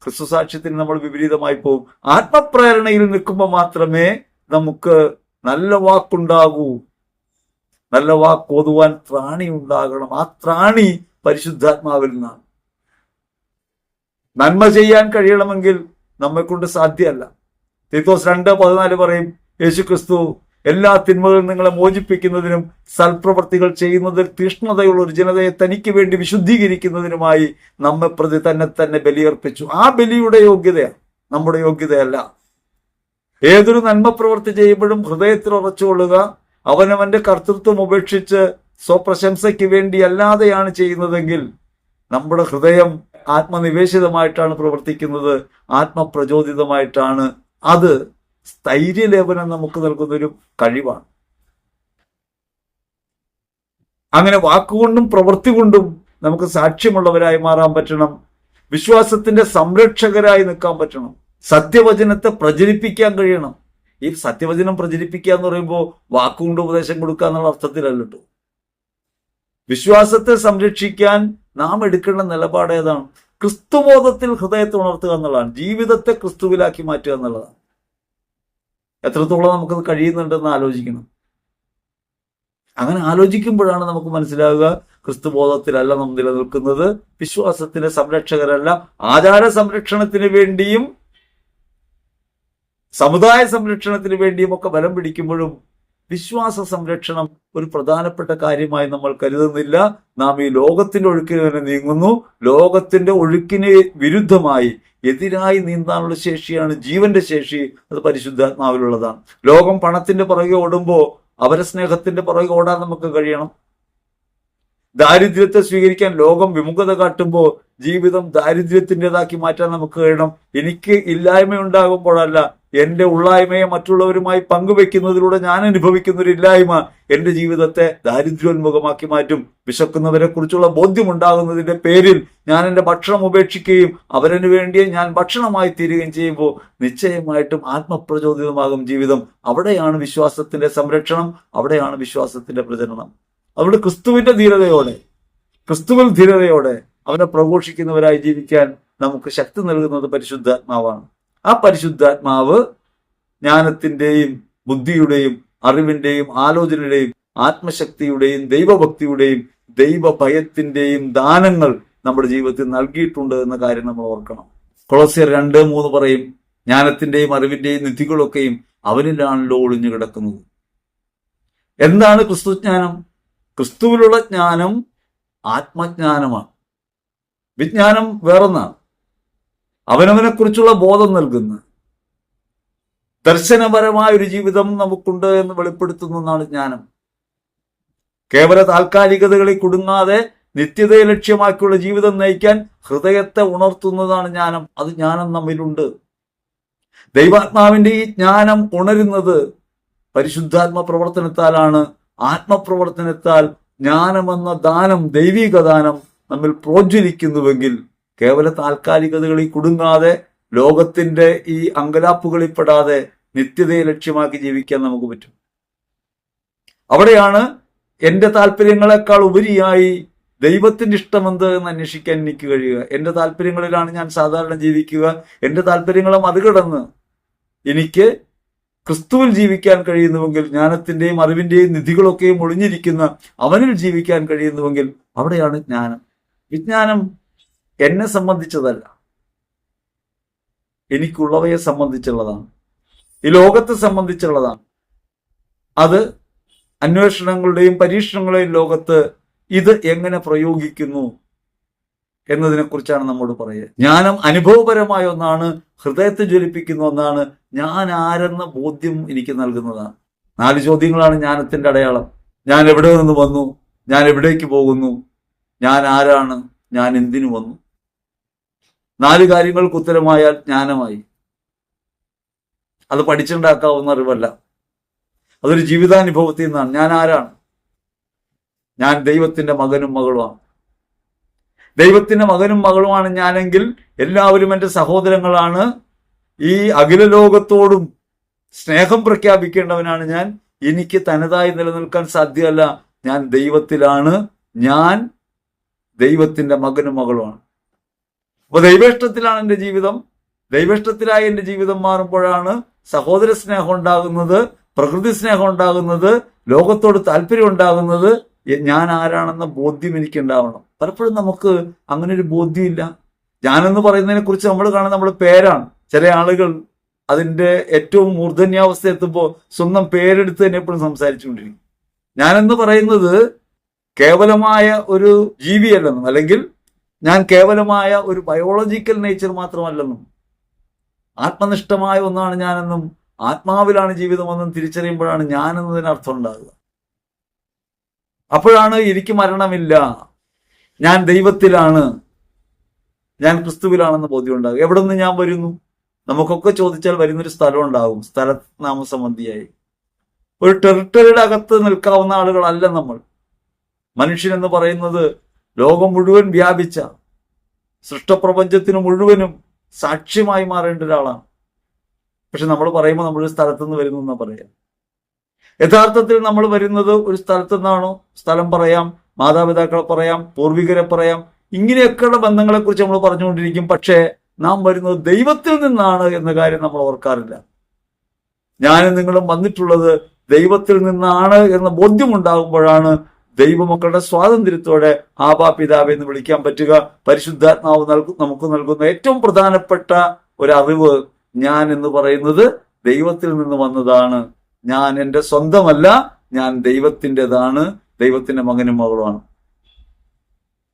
ക്രിസ്തു സാക്ഷ്യത്തിന് നമ്മൾ വിപരീതമായി പോകും. ആത്മപ്രേരണയിൽ നിൽക്കുമ്പോൾ മാത്രമേ നമുക്ക് നല്ല വാക്കുണ്ടാകൂ. നല്ല വാക്ക് ഓതുവാൻ ത്രാണി ഉണ്ടാകണം. ആ ത്രാണി പരിശുദ്ധാത്മാവിൽ നിന്നാണ്. നന്മ ചെയ്യാൻ കഴിയണമെങ്കിൽ നമ്മെ കൊണ്ട് സാധ്യമല്ല. തീത്തോസ് 2:14 പറയും, യേശുക്രിസ്തു എല്ലാ തിന്മകളിൽ നിങ്ങളെ മോചിപ്പിക്കുന്നതിനും സൽപ്രവർത്തികൾ ചെയ്യുന്നതിൽ തീഷ്ണതയുള്ള ഒരു ജനതയെ തനിക്ക് വേണ്ടി വിശുദ്ധീകരിക്കുന്നതിനുമായി നമ്മെ പ്രതി തന്നെ ബലിയർപ്പിച്ചു. ആ ബലിയുടെ യോഗ്യതയാണ്, നമ്മുടെ യോഗ്യതയല്ല. ഏതൊരു നന്മ പ്രവൃത്തി ചെയ്യുമ്പോഴും ഹൃദയത്തിൽ ഉറച്ചുകൊള്ളുക, അവനവന്റെ കർത്തൃത്വം ഉപേക്ഷിച്ച് സ്വപ്രശംസയ്ക്ക് വേണ്ടി അല്ലാതെയാണ് ചെയ്യുന്നതെങ്കിൽ നമ്മുടെ ഹൃദയം ആത്മനിവേശിതമായിട്ടാണ് പ്രവർത്തിക്കുന്നത്, ആത്മപ്രചോദിതമായിട്ടാണ്. അത് സ്ഥൈര്യലേപനം നമുക്ക് നൽകുന്നൊരു കഴിവാണ്. അങ്ങനെ വാക്കുകൊണ്ടും പ്രവൃത്തി കൊണ്ടും നമുക്ക് സാക്ഷ്യമുള്ളവരായി മാറാൻ പറ്റണം. വിശ്വാസത്തിന്റെ സംരക്ഷകരായി നിൽക്കാൻ പറ്റണം. സത്യവചനത്തെ പ്രചരിപ്പിക്കാൻ കഴിയണം. ഈ സത്യവചനം പ്രചരിപ്പിക്കുക എന്ന് പറയുമ്പോൾ വാക്കുകൊണ്ട് ഉപദേശം കൊടുക്കുക എന്നുള്ള അർത്ഥത്തിലല്ലോ. വിശ്വാസത്തെ സംരക്ഷിക്കാൻ നാം എടുക്കേണ്ട നിലപാട് ഏതാണ്? ക്രിസ്തുബോധത്തിൽ ഹൃദയത്തെ ഉണർത്തുക എന്നുള്ളതാണ്. ജീവിതത്തെ ക്രിസ്തുവിലാക്കി മാറ്റുക എന്നുള്ളതാണ്. എത്രത്തോളം നമുക്കത് കഴിയുന്നുണ്ടെന്ന് ആലോചിക്കണം. അങ്ങനെ ആലോചിക്കുമ്പോഴാണ് നമുക്ക് മനസ്സിലാവുക, ക്രിസ്തുബോധത്തിലല്ല നാം നിലനിൽക്കുന്നത്, വിശ്വാസത്തിന്റെ സംരക്ഷകരല്ല. ആചാര സംരക്ഷണത്തിന് വേണ്ടിയും സമുദായ സംരക്ഷണത്തിന് വേണ്ടിയും ഒക്കെ ബലം പിടിക്കുമ്പോഴും വിശ്വാസ സംരക്ഷണം ഒരു പ്രധാനപ്പെട്ട കാര്യമായി നമ്മൾ കരുതുന്നില്ല. നാം ഈ ലോകത്തിന്റെ ഒഴുക്കിന് തന്നെ നീങ്ങുന്നു. ലോകത്തിന്റെ ഒഴുക്കിന് വിരുദ്ധമായി എതിരായി നീന്താനുള്ള ശേഷിയാണ് ജീവന്റെ ശേഷി. അത് പരിശുദ്ധാത്മാവിലുള്ളതാണ്. ലോകം പണത്തിന്റെ പുറകെ ഓടുമ്പോൾ അപരസ്നേഹത്തിന്റെ പുറകെ ഓടാൻ നമുക്ക് കഴിയണം. ദാരിദ്ര്യത്തെ സ്വീകരിക്കാൻ ലോകം വിമുഖത കാട്ടുമ്പോൾ ജീവിതം ദാരിദ്ര്യത്തിൻ്റെതാക്കി മാറ്റാൻ നമുക്ക് കഴിയണം. എനിക്ക് ഇല്ലായ്മ ഉണ്ടാകുമ്പോഴല്ല, എന്റെ ഉള്ളായ്മയെ മറ്റുള്ളവരുമായി പങ്കുവെക്കുന്നതിലൂടെ ഞാൻ അനുഭവിക്കുന്ന ഒരു ഇല്ലായ്മ എന്റെ ജീവിതത്തെ ദാരിദ്ര്യോന്മുഖമാക്കി മാറ്റും. വിശക്കുന്നവരെ കുറിച്ചുള്ള ബോധ്യമുണ്ടാകുന്നതിന്റെ പേരിൽ ഞാൻ എന്റെ ഭക്ഷണം ഉപേക്ഷിക്കുകയും അവരന് വേണ്ടിയേ ഞാൻ ഭക്ഷണമായി തീരുകയും ചെയ്യുമ്പോൾ നിശ്ചയമായിട്ടും ആത്മപ്രചോദിതമാകും ജീവിതം. അവിടെയാണ് വിശ്വാസത്തിന്റെ സംരക്ഷണം, അവിടെയാണ് വിശ്വാസത്തിന്റെ പ്രചരണം. അതുകൊണ്ട് ക്രിസ്തുവിന്റെ ധീരതയോടെ, ക്രിസ്തുവിൽ ധീരതയോടെ അവനെ പ്രഘോഷിക്കുന്നവരായി ജീവിക്കാൻ നമുക്ക് ശക്തി നൽകുന്നത് പരിശുദ്ധാത്മാവാണ്. ആ പരിശുദ്ധാത്മാവ് ജ്ഞാനത്തിന്റെയും ബുദ്ധിയുടെയും അറിവിന്റെയും ആലോചനയുടെയും ആത്മശക്തിയുടെയും ദൈവഭക്തിയുടെയും ദൈവഭയത്തിന്റെയും ദാനങ്ങൾ നമ്മുടെ ജീവിതത്തിൽ നൽകിയിട്ടുണ്ട് എന്ന കാര്യം നമ്മൾ ഓർക്കണം. കൊളോസ്യർ 2:3 പറയും, ജ്ഞാനത്തിന്റെയും അറിവിന്റെയും നിധികളൊക്കെയും അവനിലാണല്ലോ ഒളിഞ്ഞു കിടക്കുന്നത്. എന്താണ് ക്രിസ്തുജ്ഞാനം? ക്രിസ്തുവിലുള്ള ജ്ഞാനം ആത്മജ്ഞാനമാണ്. വിജ്ഞാനം വേറൊന്നാണ്. അവനവനെ കുറിച്ചുള്ള ബോധം നൽകുന്ന ദർശനപരമായ ഒരു ജീവിതം നമുക്കുണ്ട് എന്ന് വെളിപ്പെടുത്തുന്ന ഒന്നാണ് ജ്ഞാനം. കേവല താൽക്കാലികതകളിൽ കുടുങ്ങാതെ നിത്യതയെ ലക്ഷ്യമാക്കിയുള്ള ജീവിതം നയിക്കാൻ ഹൃദയത്തെ ഉണർത്തുന്നതാണ് ജ്ഞാനം. അത് ജ്ഞാനം നമ്മിലുണ്ട്. ദൈവാത്മാവിന്റെ ഈ ജ്ഞാനം ഉണരുന്നത് പരിശുദ്ധാത്മ പ്രവർത്തനത്താലാണ്. ആത്മപ്രവർത്തനത്താൽ ജ്ഞാനമെന്ന ദാനം, ദൈവിക ദാനം നമ്മിൽ പ്രോജ്വലിക്കുന്നുവെങ്കിൽ കേവല താൽക്കാലികതകളിൽ കുടുങ്ങാതെ ലോകത്തിന്റെ ഈ അങ്കലാപ്പുകളിൽ പെടാതെ നിത്യതയെ ലക്ഷ്യമാക്കി ജീവിക്കാൻ നമുക്ക് പറ്റും. അവിടെയാണ് എന്റെ താല്പര്യങ്ങളെക്കാൾ ഉപരിയായി ദൈവത്തിന്റെ ഇഷ്ടമെന്ത് എന്ന് അന്വേഷിക്കാൻ എനിക്ക് കഴിയുക. എന്റെ താല്പര്യങ്ങളിലാണ് ഞാൻ സാധാരണ ജീവിക്കുക. എന്റെ താല്പര്യങ്ങളെ മറികടന്ന് എനിക്ക് ക്രിസ്തുവിൽ ജീവിക്കാൻ കഴിയുന്നുവെങ്കിൽ, ജ്ഞാനത്തിന്റെയും അറിവിന്റെയും നിധികളൊക്കെയും ഒളിഞ്ഞിരിക്കുന്ന അവനിൽ ജീവിക്കാൻ കഴിയുന്നുവെങ്കിൽ അവിടെയാണ് ജ്ഞാനം. വിജ്ഞാനം എന്നെ സംബന്ധിച്ചതല്ല, എനിക്കുള്ളവയെ സംബന്ധിച്ചുള്ളതാണ്, ഈ ലോകത്തെ സംബന്ധിച്ചുള്ളതാണ്. അത് അന്വേഷണങ്ങളുടെയും പരീക്ഷണങ്ങളുടെയും ലോകത്ത് ഇത് എങ്ങനെ പ്രയോഗിക്കുന്നു എന്നതിനെക്കുറിച്ചാണ് നമ്മോട് പറയുക. ജ്ഞാനം അനുഭവപരമായ ഒന്നാണ്, ഹൃദയത്തെ ജ്വലിപ്പിക്കുന്ന ഒന്നാണ്, ഞാൻ ആരെന്ന ബോധ്യം എനിക്ക് നൽകുന്നതാണ്. 4 ചോദ്യങ്ങളാണ് ജ്ഞാനത്തിന്റെ അടയാളം. ഞാൻ എവിടെ നിന്ന് വന്നു? ഞാൻ എവിടേക്ക് പോകുന്നു? ഞാൻ ആരാണ്? ഞാൻ എന്തിനു വന്നു? 4 കാര്യങ്ങൾക്ക് ഉത്തരമായാൽ ജ്ഞാനമായി. അത് പഠിച്ചുണ്ടാക്കാവുന്ന അറിവല്ല, അതൊരു ജീവിതാനുഭവത്തിൽ നിന്നാണ്. ഞാൻ ആരാണ്? ഞാൻ ദൈവത്തിന്റെ മകനും മകളുമാണ്. ദൈവത്തിന്റെ മകനും മകളുമാണ് ഞാനെങ്കിൽ എല്ലാവരും എൻ്റെ സഹോദരങ്ങളാണ്. ഈ അഖില ലോകത്തോടും സ്നേഹം പ്രഖ്യാപിക്കേണ്ടവനാണ് ഞാൻ. എനിക്ക് തനതായി നിലനിൽക്കാൻ സാധ്യമല്ല. ഞാൻ ദൈവത്തിലാണ്. ഞാൻ ദൈവത്തിന്റെ മകനും മകളുമാണ്. അപ്പൊ ദൈവേഷ്ടത്തിലാണ് എൻ്റെ ജീവിതം. ദൈവേഷ്ടത്തിലായി എൻ്റെ ജീവിതം മാറുമ്പോഴാണ് സഹോദര സ്നേഹം ഉണ്ടാകുന്നത്, പ്രകൃതി സ്നേഹം ഉണ്ടാകുന്നത്, ലോകത്തോട് താല്പര്യം ഉണ്ടാകുന്നത്. ഞാൻ ആരാണെന്ന ബോധ്യം എനിക്ക് ഉണ്ടാവണം. പലപ്പോഴും നമുക്ക് അങ്ങനെ ഒരു ബോധ്യമില്ല. ഞാനെന്ന് പറയുന്നതിനെ കുറിച്ച് നമ്മൾ കാണുന്നത് നമ്മുടെ പേരാണ്. ചില ആളുകൾ അതിന്റെ ഏറ്റവും മൂർധന്യാവസ്ഥ എത്തുമ്പോൾ സ്വന്തം പേരെടുത്ത് തന്നെ എപ്പോഴും സംസാരിച്ചുകൊണ്ടിരിക്കും. ഞാനെന്ന് പറയുന്നത് കേവലമായ ഒരു ജീവിയല്ലെന്നും, അല്ലെങ്കിൽ ഞാൻ കേവലമായ ഒരു ബയോളജിക്കൽ നേച്ചർ മാത്രമല്ലെന്നും, ആത്മനിഷ്ഠമായ ഒന്നാണ് ഞാനെന്നും, ആത്മാവിലാണ് ജീവിതമെന്നും തിരിച്ചറിയുമ്പോഴാണ് ഞാൻ എന്നതിന് അർത്ഥം ഉണ്ടാകുക. അപ്പോഴാണ് എനിക്ക് മരണമില്ല, ഞാൻ ദൈവത്തിലാണ്, ഞാൻ ക്രിസ്തുവിലാണെന്ന് ബോധ്യം ഉണ്ടാകും. എവിടെ നിന്ന് ഞാൻ വരുന്നു? നമുക്കൊക്കെ ചോദിച്ചാൽ വരുന്നൊരു സ്ഥലം ഉണ്ടാകും, സ്ഥലനാമസംബന്ധിയായി. ഒരു ടെറിട്ടറിയുടെ അകത്ത് നിൽക്കാവുന്ന ആളുകളല്ല നമ്മൾ. മനുഷ്യൻ എന്ന് പറയുന്നത് ലോകം മുഴുവൻ വ്യാപിച്ച സൃഷ്ടപ്രപഞ്ചത്തിന് മുഴുവനും സാക്ഷ്യമായി മാറേണ്ട ഒരാളാണ്. പക്ഷെ നമ്മൾ പറയുമ്പോൾ നമ്മളൊരു സ്ഥലത്തു നിന്ന് വരുന്നു എന്നാ പറയാം. യഥാർത്ഥത്തിൽ നമ്മൾ വരുന്നത് ഒരു സ്ഥലത്തു നിന്നാണോ? സ്ഥലം പറയാം, മാതാപിതാക്കളെ പറയാം, പൂർവികരെ പറയാം, ഇങ്ങനെയൊക്കെയുള്ള ബന്ധങ്ങളെക്കുറിച്ച് നമ്മൾ പറഞ്ഞുകൊണ്ടിരിക്കും. പക്ഷേ നാം വരുന്നത് ദൈവത്തിൽ നിന്നാണ് എന്ന കാര്യം നമ്മൾ ഓർക്കാറില്ല. ഞാനും നിങ്ങളും വന്നിട്ടുള്ളത് ദൈവത്തിൽ നിന്നാണ് എന്ന ബോധ്യമുണ്ടാകുമ്പോഴാണ് ദൈവമക്കളുടെ സ്വാതന്ത്ര്യത്തോടെ ആബാ പിതാവേ എന്ന് വിളിക്കാൻ പറ്റുക. പരിശുദ്ധാത്മാവ് നമുക്ക് നൽകുന്ന ഏറ്റവും പ്രധാനപ്പെട്ട ഒരു അറിവ്, ഞാൻ എന്ന് പറയുന്നത് ദൈവത്തിൽ നിന്ന് വന്നതാണ്. ഞാൻ എൻ്റെ സ്വന്തമല്ല, ഞാൻ ദൈവത്തിൻ്റെതാണ്, ദൈവത്തിന്റെ മകനും മകളുമാണ്.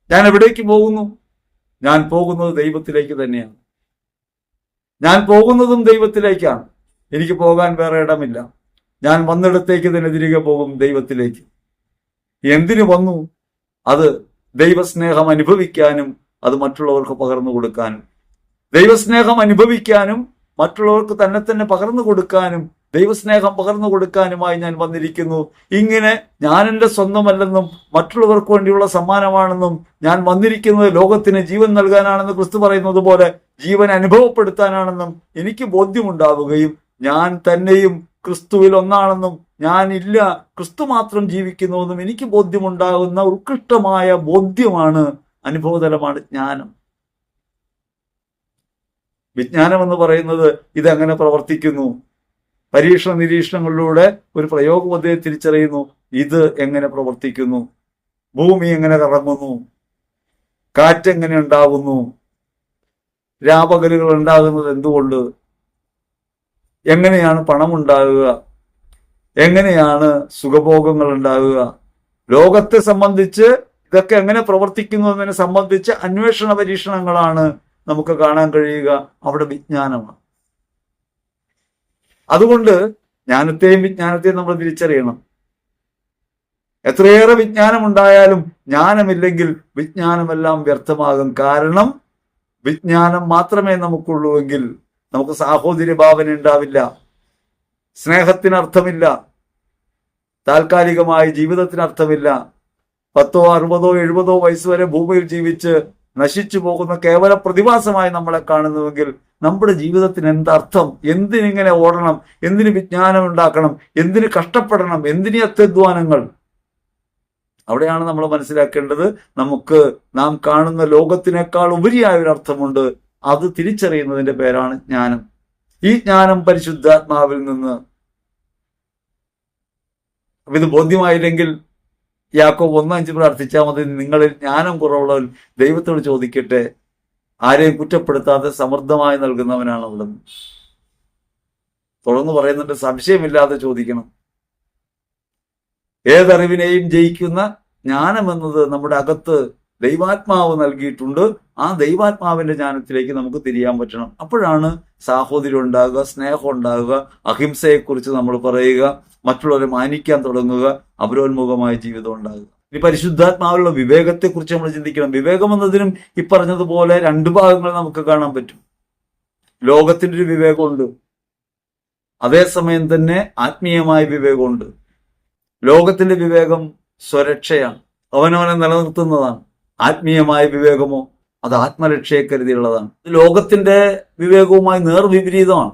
ഞാൻ എവിടേക്ക് പോകുന്നു? ഞാൻ പോകുന്നത് ദൈവത്തിലേക്ക് തന്നെയാണ്. ഞാൻ പോകുന്നതും ദൈവത്തിലേക്കാണ്. എനിക്ക് പോകാൻ വേറെ ഇടമില്ല. ഞാൻ വന്നിടത്തേക്ക് തന്നെ തിരികെ പോകും, ദൈവത്തിലേക്ക്. എന്തിനു വന്നു? അത് ദൈവസ്നേഹം അനുഭവിക്കാനും അത് മറ്റുള്ളവർക്ക് പകർന്നു കൊടുക്കാനും. ദൈവസ്നേഹം അനുഭവിക്കാനും മറ്റുള്ളവർക്ക് തന്നെ പകർന്നു കൊടുക്കാനും ദൈവസ്നേഹം പകർന്നു കൊടുക്കാനുമായി ഞാൻ വന്നിരിക്കുന്നു. ഇങ്ങനെ ഞാൻ എൻ്റെ സ്വന്തമല്ലെന്നും മറ്റുള്ളവർക്ക് വേണ്ടിയുള്ള സമ്മാനമാണെന്നും ഞാൻ വന്നിരിക്കുന്നത് ലോകത്തിന് ജീവൻ നൽകാനാണെന്ന് ക്രിസ്തു പറയുന്നത് പോലെ ജീവൻ അനുഭവപ്പെടുത്താനാണെന്നും എനിക്ക് ബോധ്യമുണ്ടാവുകയും ഞാൻ തന്നെയും ക്രിസ്തുവിൽ ഒന്നാണെന്നും ഞാനില്ല, ക്രിസ്തു മാത്രം ജീവിക്കുന്നുവെന്നും എനിക്ക് ബോധ്യമുണ്ടാകുന്ന ഉത്കൃഷ്ടമായ ബോധ്യമാണ്, അനുഭവതലമാണ് ജ്ഞാനം. വിജ്ഞാനം എന്ന് പറയുന്നത് ഇതെങ്ങനെ പ്രവർത്തിക്കുന്നു? പരീക്ഷണ നിരീക്ഷണങ്ങളിലൂടെ ഒരു പ്രയോഗപദ്ധതിയെ തിരിച്ചറിയുന്നു. ഇത് എങ്ങനെ പ്രവർത്തിക്കുന്നു? ഭൂമി എങ്ങനെ കറങ്ങുന്നു? കാറ്റെങ്ങനെ ഉണ്ടാകുന്നു? രാപകലുകൾ ഉണ്ടാകുന്നത് എന്തുകൊണ്ട്? എങ്ങനെയാണ് പണം ഉണ്ടാകുക? എങ്ങനെയാണ് സുഖഭോഗങ്ങൾ ഉണ്ടാകുക? ലോകത്തെ സംബന്ധിച്ച് ഇതൊക്കെ എങ്ങനെ പ്രവർത്തിക്കുന്നു എന്നതിനെ സംബന്ധിച്ച് അന്വേഷണ പരീക്ഷണങ്ങളാണ് നമുക്ക് കാണാൻ കഴിയുക. അവിടെ വിജ്ഞാനമാണ്. അതുകൊണ്ട് ജ്ഞാനത്തെയും വിജ്ഞാനത്തെയും നമ്മൾ തിരിച്ചറിയണം. എത്രയേറെ വിജ്ഞാനം ഉണ്ടായാലും ജ്ഞാനമില്ലെങ്കിൽ വിജ്ഞാനമെല്ലാം വ്യർത്ഥമാകും. കാരണം വിജ്ഞാനം മാത്രമേ നമുക്കുള്ളൂവെങ്കിൽ നമുക്ക് സാഹോദര്യ ഭാവന ഉണ്ടാവില്ല, സ്നേഹത്തിനർത്ഥമില്ല, താൽക്കാലികമായ ജീവിതത്തിനർത്ഥമില്ല. 10, 60, 70 വയസ്സ് വരെ ഭൂമിയിൽ ജീവിച്ച് നശിച്ചു പോകുന്ന കേവല പ്രതിഭാസമായി നമ്മളെ കാണുന്നുവെങ്കിൽ നമ്മുടെ ജീവിതത്തിന് എന്തർത്ഥം? എന്തിനിങ്ങനെ ഓടണം? എന്തിന് വിജ്ഞാനം ഉണ്ടാക്കണം? എന്തിന് കഷ്ടപ്പെടണം? എന്തിന് അത്യധ്വാനങ്ങൾ? അവിടെയാണ് നമ്മൾ മനസ്സിലാക്കേണ്ടത്, നമുക്ക് നാം കാണുന്ന ലോകത്തിനേക്കാൾ ഉപരിയായ ഒരു അർത്ഥമുണ്ട്. അത് തിരിച്ചറിയുന്നതിന്റെ പേരാണ് ജ്ഞാനം. ഈ ജ്ഞാനം പരിശുദ്ധാത്മാവിൽ നിന്ന്. ഇത് ബോധ്യമായില്ലെങ്കിൽ യാക്കോബ് 1:5 പ്രാർത്ഥിച്ചാൽ മതി. നിങ്ങളിൽ ജ്ഞാനം കുറവുള്ളവൻ ദൈവത്തോട് ചോദിക്കട്ടെ, ആരെയും കുറ്റപ്പെടുത്താതെ സമൃദ്ധമായി നൽകുന്നവനാണ് അവിടെ. തുടർന്ന് പറയുന്നുണ്ട്, സംശയമില്ലാതെ ചോദിക്കണം. ഏതറിവിനെയും ജയിക്കുന്ന ജ്ഞാനം എന്നത് നമ്മുടെ അകത്ത് ദൈവാത്മാവ് നൽകിയിട്ടുണ്ട്. ആ ദൈവാത്മാവിന്റെ ജ്ഞാനത്തിലേക്ക് നമുക്ക് തിരിയാൻ പറ്റണം. അപ്പോഴാണ് സാഹോദര്യം ഉണ്ടാകുക, സ്നേഹം ഉണ്ടാകുക, അഹിംസയെക്കുറിച്ച് നമ്മൾ പറയുക, മറ്റുള്ളവരെ മാനിക്കാൻ തുടങ്ങുക, അപരോന്മുഖമായ ജീവിതം ഉണ്ടാകുക. ഈ പരിശുദ്ധാത്മാവിലുള്ള വിവേകത്തെക്കുറിച്ച് നമ്മൾ ചിന്തിക്കണം. വിവേകം എന്നതിനും ഈ പറഞ്ഞതുപോലെ 2 ഭാഗങ്ങൾ നമുക്ക് കാണാൻ പറ്റും. ലോകത്തിന്റെ ഒരു വിവേകമുണ്ട്, അതേസമയം തന്നെ ആത്മീയമായ വിവേകമുണ്ട്. ലോകത്തിന്റെ വിവേകം സ്വരക്ഷയാണ്, അവനവനെ നിലനിർത്തുന്നതാണ്. ആത്മീയമായ വിവേകമോ അത് ആത്മരക്ഷയെ കരുതിയുള്ളതാണ്. ലോകത്തിന്റെ വിവേകവുമായി നേർവിപരീതമാണ്.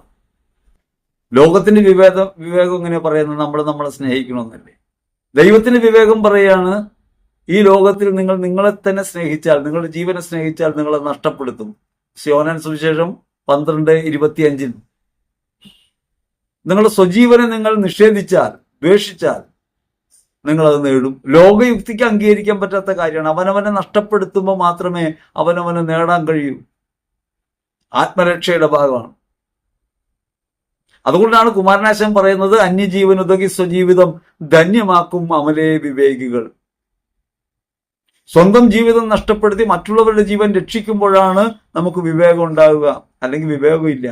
ലോകത്തിന്റെ വിവേകം എങ്ങനെ പറയുന്നത്? നമ്മളെ സ്നേഹിക്കണമെന്നല്ലേ. ദൈവത്തിന്റെ വിവേകം പറയാണ്, ഈ ലോകത്തിൽ നിങ്ങൾ നിങ്ങളെ തന്നെ സ്നേഹിച്ചാൽ, നിങ്ങളുടെ ജീവനെ സ്നേഹിച്ചാൽ നിങ്ങളെ നഷ്ടപ്പെടുത്തും. യോഹന്നാൻ സുവിശേഷം 12:25. നിങ്ങളുടെ സ്വജീവനെ നിങ്ങൾ നിഷേധിച്ചാൽ, ദ്വേഷിച്ചാൽ നിങ്ങളത് നേടും. ലോകയുക്തിക്ക് അംഗീകരിക്കാൻ പറ്റാത്ത കാര്യമാണ്. അവനവനെ നഷ്ടപ്പെടുത്തുമ്പോൾ മാത്രമേ അവനവനെ നേടാൻ കഴിയൂ. ആത്മരക്ഷയുടെ ഭാഗമാണ്. അതുകൊണ്ടാണ് കുമാരനാശൻ പറയുന്നത്, അന്യജീവൻ ഉതകി സ്വജീവിതം ധന്യമാക്കും അമലേ വിവേകികൾ. സ്വന്തം ജീവിതം നഷ്ടപ്പെടുത്തി മറ്റുള്ളവരുടെ ജീവൻ രക്ഷിക്കുമ്പോഴാണ് നമുക്ക് വിവേകം ഉണ്ടാവുക, അല്ലെങ്കിൽ വിവേകമില്ല.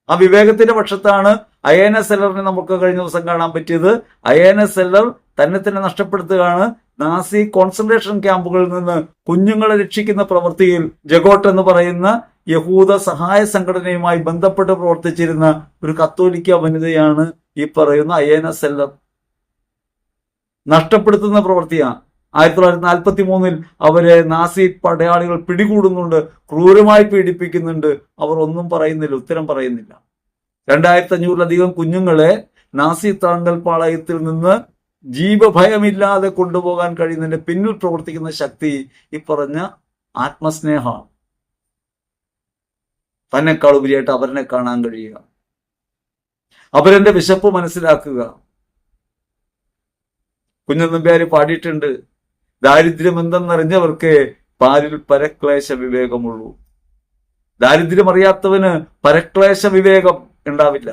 ആ വിവേകത്തിന്റെ പക്ഷത്താണ് അയേന സെല്ലറിനെ നമുക്ക് കഴിഞ്ഞ ദിവസം കാണാൻ പറ്റിയത്. അയേന സെല്ലർ തന്നെ നഷ്ടപ്പെടുത്തുകയാണ്. നാസി കോൺസെൻട്രേഷൻ ക്യാമ്പുകളിൽ നിന്ന് കുഞ്ഞുങ്ങളെ രക്ഷിക്കുന്ന പ്രവൃത്തിയിൽ ജഗോട്ട് എന്ന് പറയുന്ന യഹൂദ സഹായ സംഘടനയുമായി ബന്ധപ്പെട്ട് പ്രവർത്തിച്ചിരുന്ന ഒരു കത്തോലിക്ക വനിതയാണ് ഈ പറയുന്ന അയേന സെല്ലർ. നഷ്ടപ്പെടുത്തുന്ന പ്രവൃത്തിയാണ്. 1943 അവരെ നാസി പടയാളികൾ പിടികൂടുന്നുണ്ട്, ക്രൂരമായി പീഡിപ്പിക്കുന്നുണ്ട്. അവർ ഒന്നും പറയുന്നില്ല, ഉത്തരം പറയുന്നില്ല. 2500-ലധികം കുഞ്ഞുങ്ങളെ നാസി താങ്കൽ പാളയത്തിൽ നിന്ന് ജീവഭയമില്ലാതെ കൊണ്ടുപോകാൻ കഴിയുന്നതിന്റെ പിന്നിൽ പ്രവർത്തിക്കുന്ന ശക്തി ഈ പറഞ്ഞ ആത്മസ്നേഹമാണ്. തന്നെക്കാൾ ഉപരിയായിട്ട് അവരെ കാണാൻ കഴിയുക, അവരെന്റെ വിശപ്പ് മനസ്സിലാക്കുക. കുഞ്ഞനമ്പ്യാര് പാടിയിട്ടുണ്ട്, ദാരിദ്ര്യം എന്തെന്നറിഞ്ഞവർക്ക് പാലിൽ പരക്ലേശ വിവേകമുള്ളൂ. ദാരിദ്ര്യം അറിയാത്തവന് പരക്ലേശ വിവേകം ഉണ്ടാവില്ല.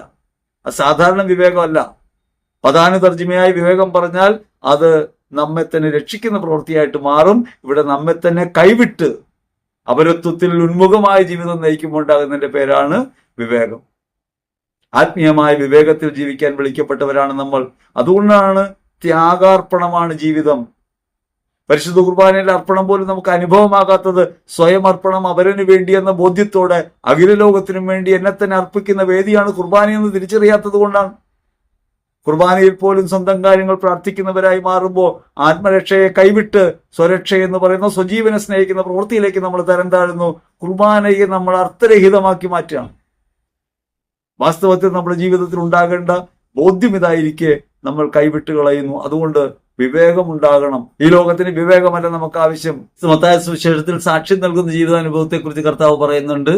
അത് സാധാരണ വിവേകമല്ല, പദാന തർജ്ജിമയായി വിവേകം പറഞ്ഞാൽ അത് നമ്മെ തന്നെ രക്ഷിക്കുന്ന പ്രവൃത്തിയായിട്ട് മാറും. ഇവിടെ നമ്മെ തന്നെ കൈവിട്ട് അപരത്വത്തിൽ ഉന്മുഖമായ ജീവിതം നയിക്കുമ്പോൾ ഉണ്ടാകുന്നതിന്റെ പേരാണ് വിവേകം. ആത്മീയമായ വിവേകത്തിൽ ജീവിക്കാൻ വിളിക്കപ്പെട്ടവരാണ് നമ്മൾ. അതുകൊണ്ടാണ് ത്യാഗാർപ്പണമാണ് ജീവിതം. പരിശുദ്ധ കുർബാനയിലെ അർപ്പണം പോലും നമുക്ക് അനുഭവമാകാത്തത് സ്വയം അർപ്പണം അവരന് വേണ്ടി എന്ന ബോധ്യത്തോടെ അഖില ലോകത്തിനും വേണ്ടി എന്നെ തന്നെ അർപ്പിക്കുന്ന വേദിയാണ് കുർബാനയെന്ന് തിരിച്ചറിയാത്തത് കൊണ്ടാണ്. കുർബാനയിൽ പോലും സ്വന്തം കാര്യങ്ങൾ പ്രാർത്ഥിക്കുന്നവരായി മാറുമ്പോൾ ആത്മരക്ഷയെ കൈവിട്ട് സ്വരക്ഷ എന്ന് പറയുന്ന സ്വജീവനെ സ്നേഹിക്കുന്ന പ്രവൃത്തിയിലേക്ക് നമ്മൾ തരം താഴുന്നു. കുർബാനയെ നമ്മൾ അർത്ഥരഹിതമാക്കി മാറ്റുകയാണ്. വാസ്തവത്തിൽ നമ്മുടെ ജീവിതത്തിൽ ഉണ്ടാകേണ്ട ബോധ്യം ഇതായിരിക്കെ നമ്മൾ കൈവിട്ട് കളയുന്നു. അതുകൊണ്ട് വിവേകം ഉണ്ടാകണം. ഈ ലോകത്തിന് വിവേകമല്ല നമുക്ക് ആവശ്യം. മത്തായി സുവിശേഷത്തിൽ സാക്ഷ്യം നൽകുന്ന ജീവിതാനുഭവത്തെ കുറിച്ച് കർത്താവ് പറയുന്നുണ്ട്.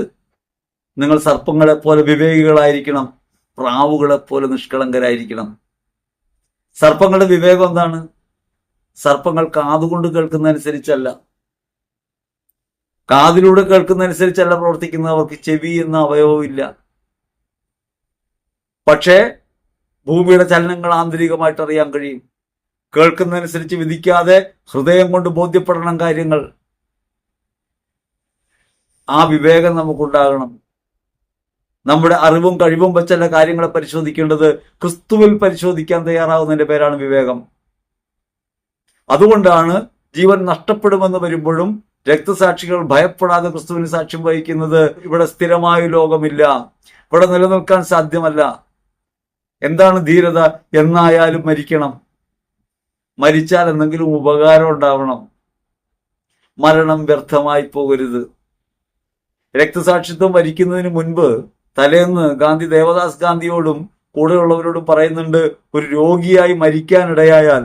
നിങ്ങൾ സർപ്പങ്ങളെ പോലെ വിവേകികളായിരിക്കണം, പ്രാവുകളെ പോലെ നിഷ്കളങ്കരായിരിക്കണം. സർപ്പങ്ങളുടെ വിവേകം എന്താണ്? സർപ്പങ്ങൾ കാതുകൊണ്ട് കേൾക്കുന്നതനുസരിച്ചല്ല, കാതിലൂടെ കേൾക്കുന്നതനുസരിച്ചല്ല പ്രവർത്തിക്കുന്നത്. അവർക്ക് ചെവി എന്ന അവയവമില്ല. പക്ഷേ ഭൂമിയുടെ ചലനങ്ങൾ ആന്തരികമായിട്ട് അറിയാൻ കഴിയും. കേൾക്കുന്നതനുസരിച്ച് വിധിക്കാതെ ഹൃദയം കൊണ്ട് ബോധ്യപ്പെടണം കാര്യങ്ങൾ. ആ വിവേകം നമുക്കുണ്ടാകണം. നമ്മുടെ അറിവും കഴിവും വെച്ചല്ല കാര്യങ്ങളെ പരിശോധിക്കേണ്ടത്, ക്രിസ്തുവിൽ പരിശോധിക്കാൻ തയ്യാറാവുന്നതിന്റെ പേരാണ് വിവേകം. അതുകൊണ്ടാണ് ജീവൻ നഷ്ടപ്പെടുമെന്ന് വരുമ്പോഴും രക്തസാക്ഷികൾ ഭയപ്പെടാതെ ക്രിസ്തുവിന് സാക്ഷ്യം വഹിക്കുന്നത്. ഇവിടെ സ്ഥിരമായ ലോകമില്ല, ഇവിടെ നിലനിൽക്കാൻ സാധ്യമല്ല. എന്താണ് ധീരത? എന്നായാലും മരിക്കണം. മരിച്ചാൽ എന്തെങ്കിലും ഉപകാരം ഉണ്ടാവണം. മരണം വ്യർത്ഥമായി പോകരുത്. രക്തസാക്ഷിത്വം വരിക്കുന്നതിന് മുൻപ് തലേന്ന് ഗാന്ധി ദേവദാസ് ഗാന്ധിയോടും കൂടെയുള്ളവരോടും പറയുന്നുണ്ട്, ഒരു രോഗിയായി മരിക്കാനിടയായാൽ,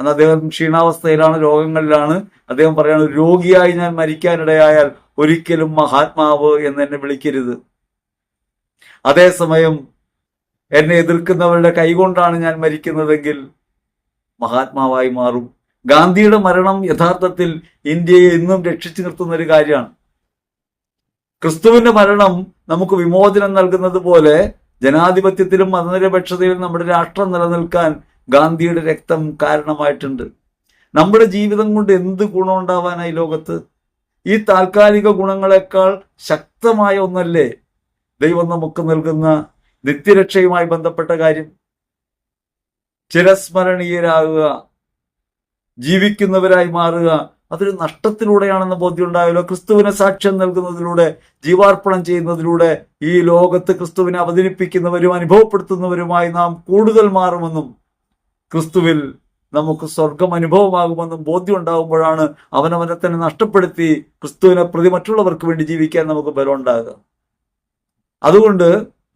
അന്ന് അദ്ദേഹം ക്ഷീണാവസ്ഥയിലാണ്, രോഗങ്ങളിലാണ്. അദ്ദേഹം പറയാണ്, രോഗിയായി ഞാൻ മരിക്കാനിടയായാൽ ഒരിക്കലും മഹാത്മാവ് എന്ന് എന്നെ വിളിക്കരുത്. അതേസമയം എന്നെ എതിർക്കുന്നവരുടെ കൈകൊണ്ടാണ് ഞാൻ മരിക്കുന്നതെങ്കിൽ മഹാത്മാവായി മാറും. ഗാന്ധിയുടെ മരണം യഥാർത്ഥത്തിൽ ഇന്ത്യയെ ഇന്നും രക്ഷിച്ചു നിർത്തുന്ന ഒരു കാര്യമാണ്. ക്രിസ്തുവിന്റെ മരണം നമുക്ക് വിമോചനം നൽകുന്നത് പോലെ ജനാധിപത്യത്തിലും മതനിരപേക്ഷതയിലും നമ്മുടെ രാഷ്ട്രം നിലനിൽക്കാൻ ഗാന്ധിയുടെ രക്തം കാരണമായിട്ടുണ്ട്. നമ്മുടെ ജീവിതം കൊണ്ട് എന്ത് ഗുണമുണ്ടാവാനായി ലോകത്ത്? ഈ താൽക്കാലിക ഗുണങ്ങളെക്കാൾ ശക്തമായ ഒന്നല്ലേ ദൈവം നമുക്ക് നൽകുന്ന നിത്യരക്ഷയുമായി ബന്ധപ്പെട്ട കാര്യം? ചിരസ്മരണീയരാകുക, ജീവിക്കുന്നവരായി മാറുക, അതൊരു നഷ്ടത്തിലൂടെയാണെന്ന് ബോധ്യം ഉണ്ടായല്ലോ. ക്രിസ്തുവിനെ സാക്ഷ്യം നൽകുന്നതിലൂടെ, ജീവാർപ്പണം ചെയ്യുന്നതിലൂടെ ഈ ലോകത്ത് ക്രിസ്തുവിനെ അവതരിപ്പിക്കുന്നവരും അനുഭവപ്പെടുത്തുന്നവരുമായി നാം കൂടുതൽ മാറുമെന്നും ക്രിസ്തുവിൽ നമുക്ക് സ്വർഗം അനുഭവമാകുമെന്നും ബോധ്യം ഉണ്ടാകുമ്പോഴാണ് അവനവനെ തന്നെ നഷ്ടപ്പെടുത്തി ക്രിസ്തുവിനെ പ്രതി മറ്റുള്ളവർക്ക് വേണ്ടി ജീവിക്കാൻ നമുക്ക് ബലം ഉണ്ടാകുക. അതുകൊണ്ട്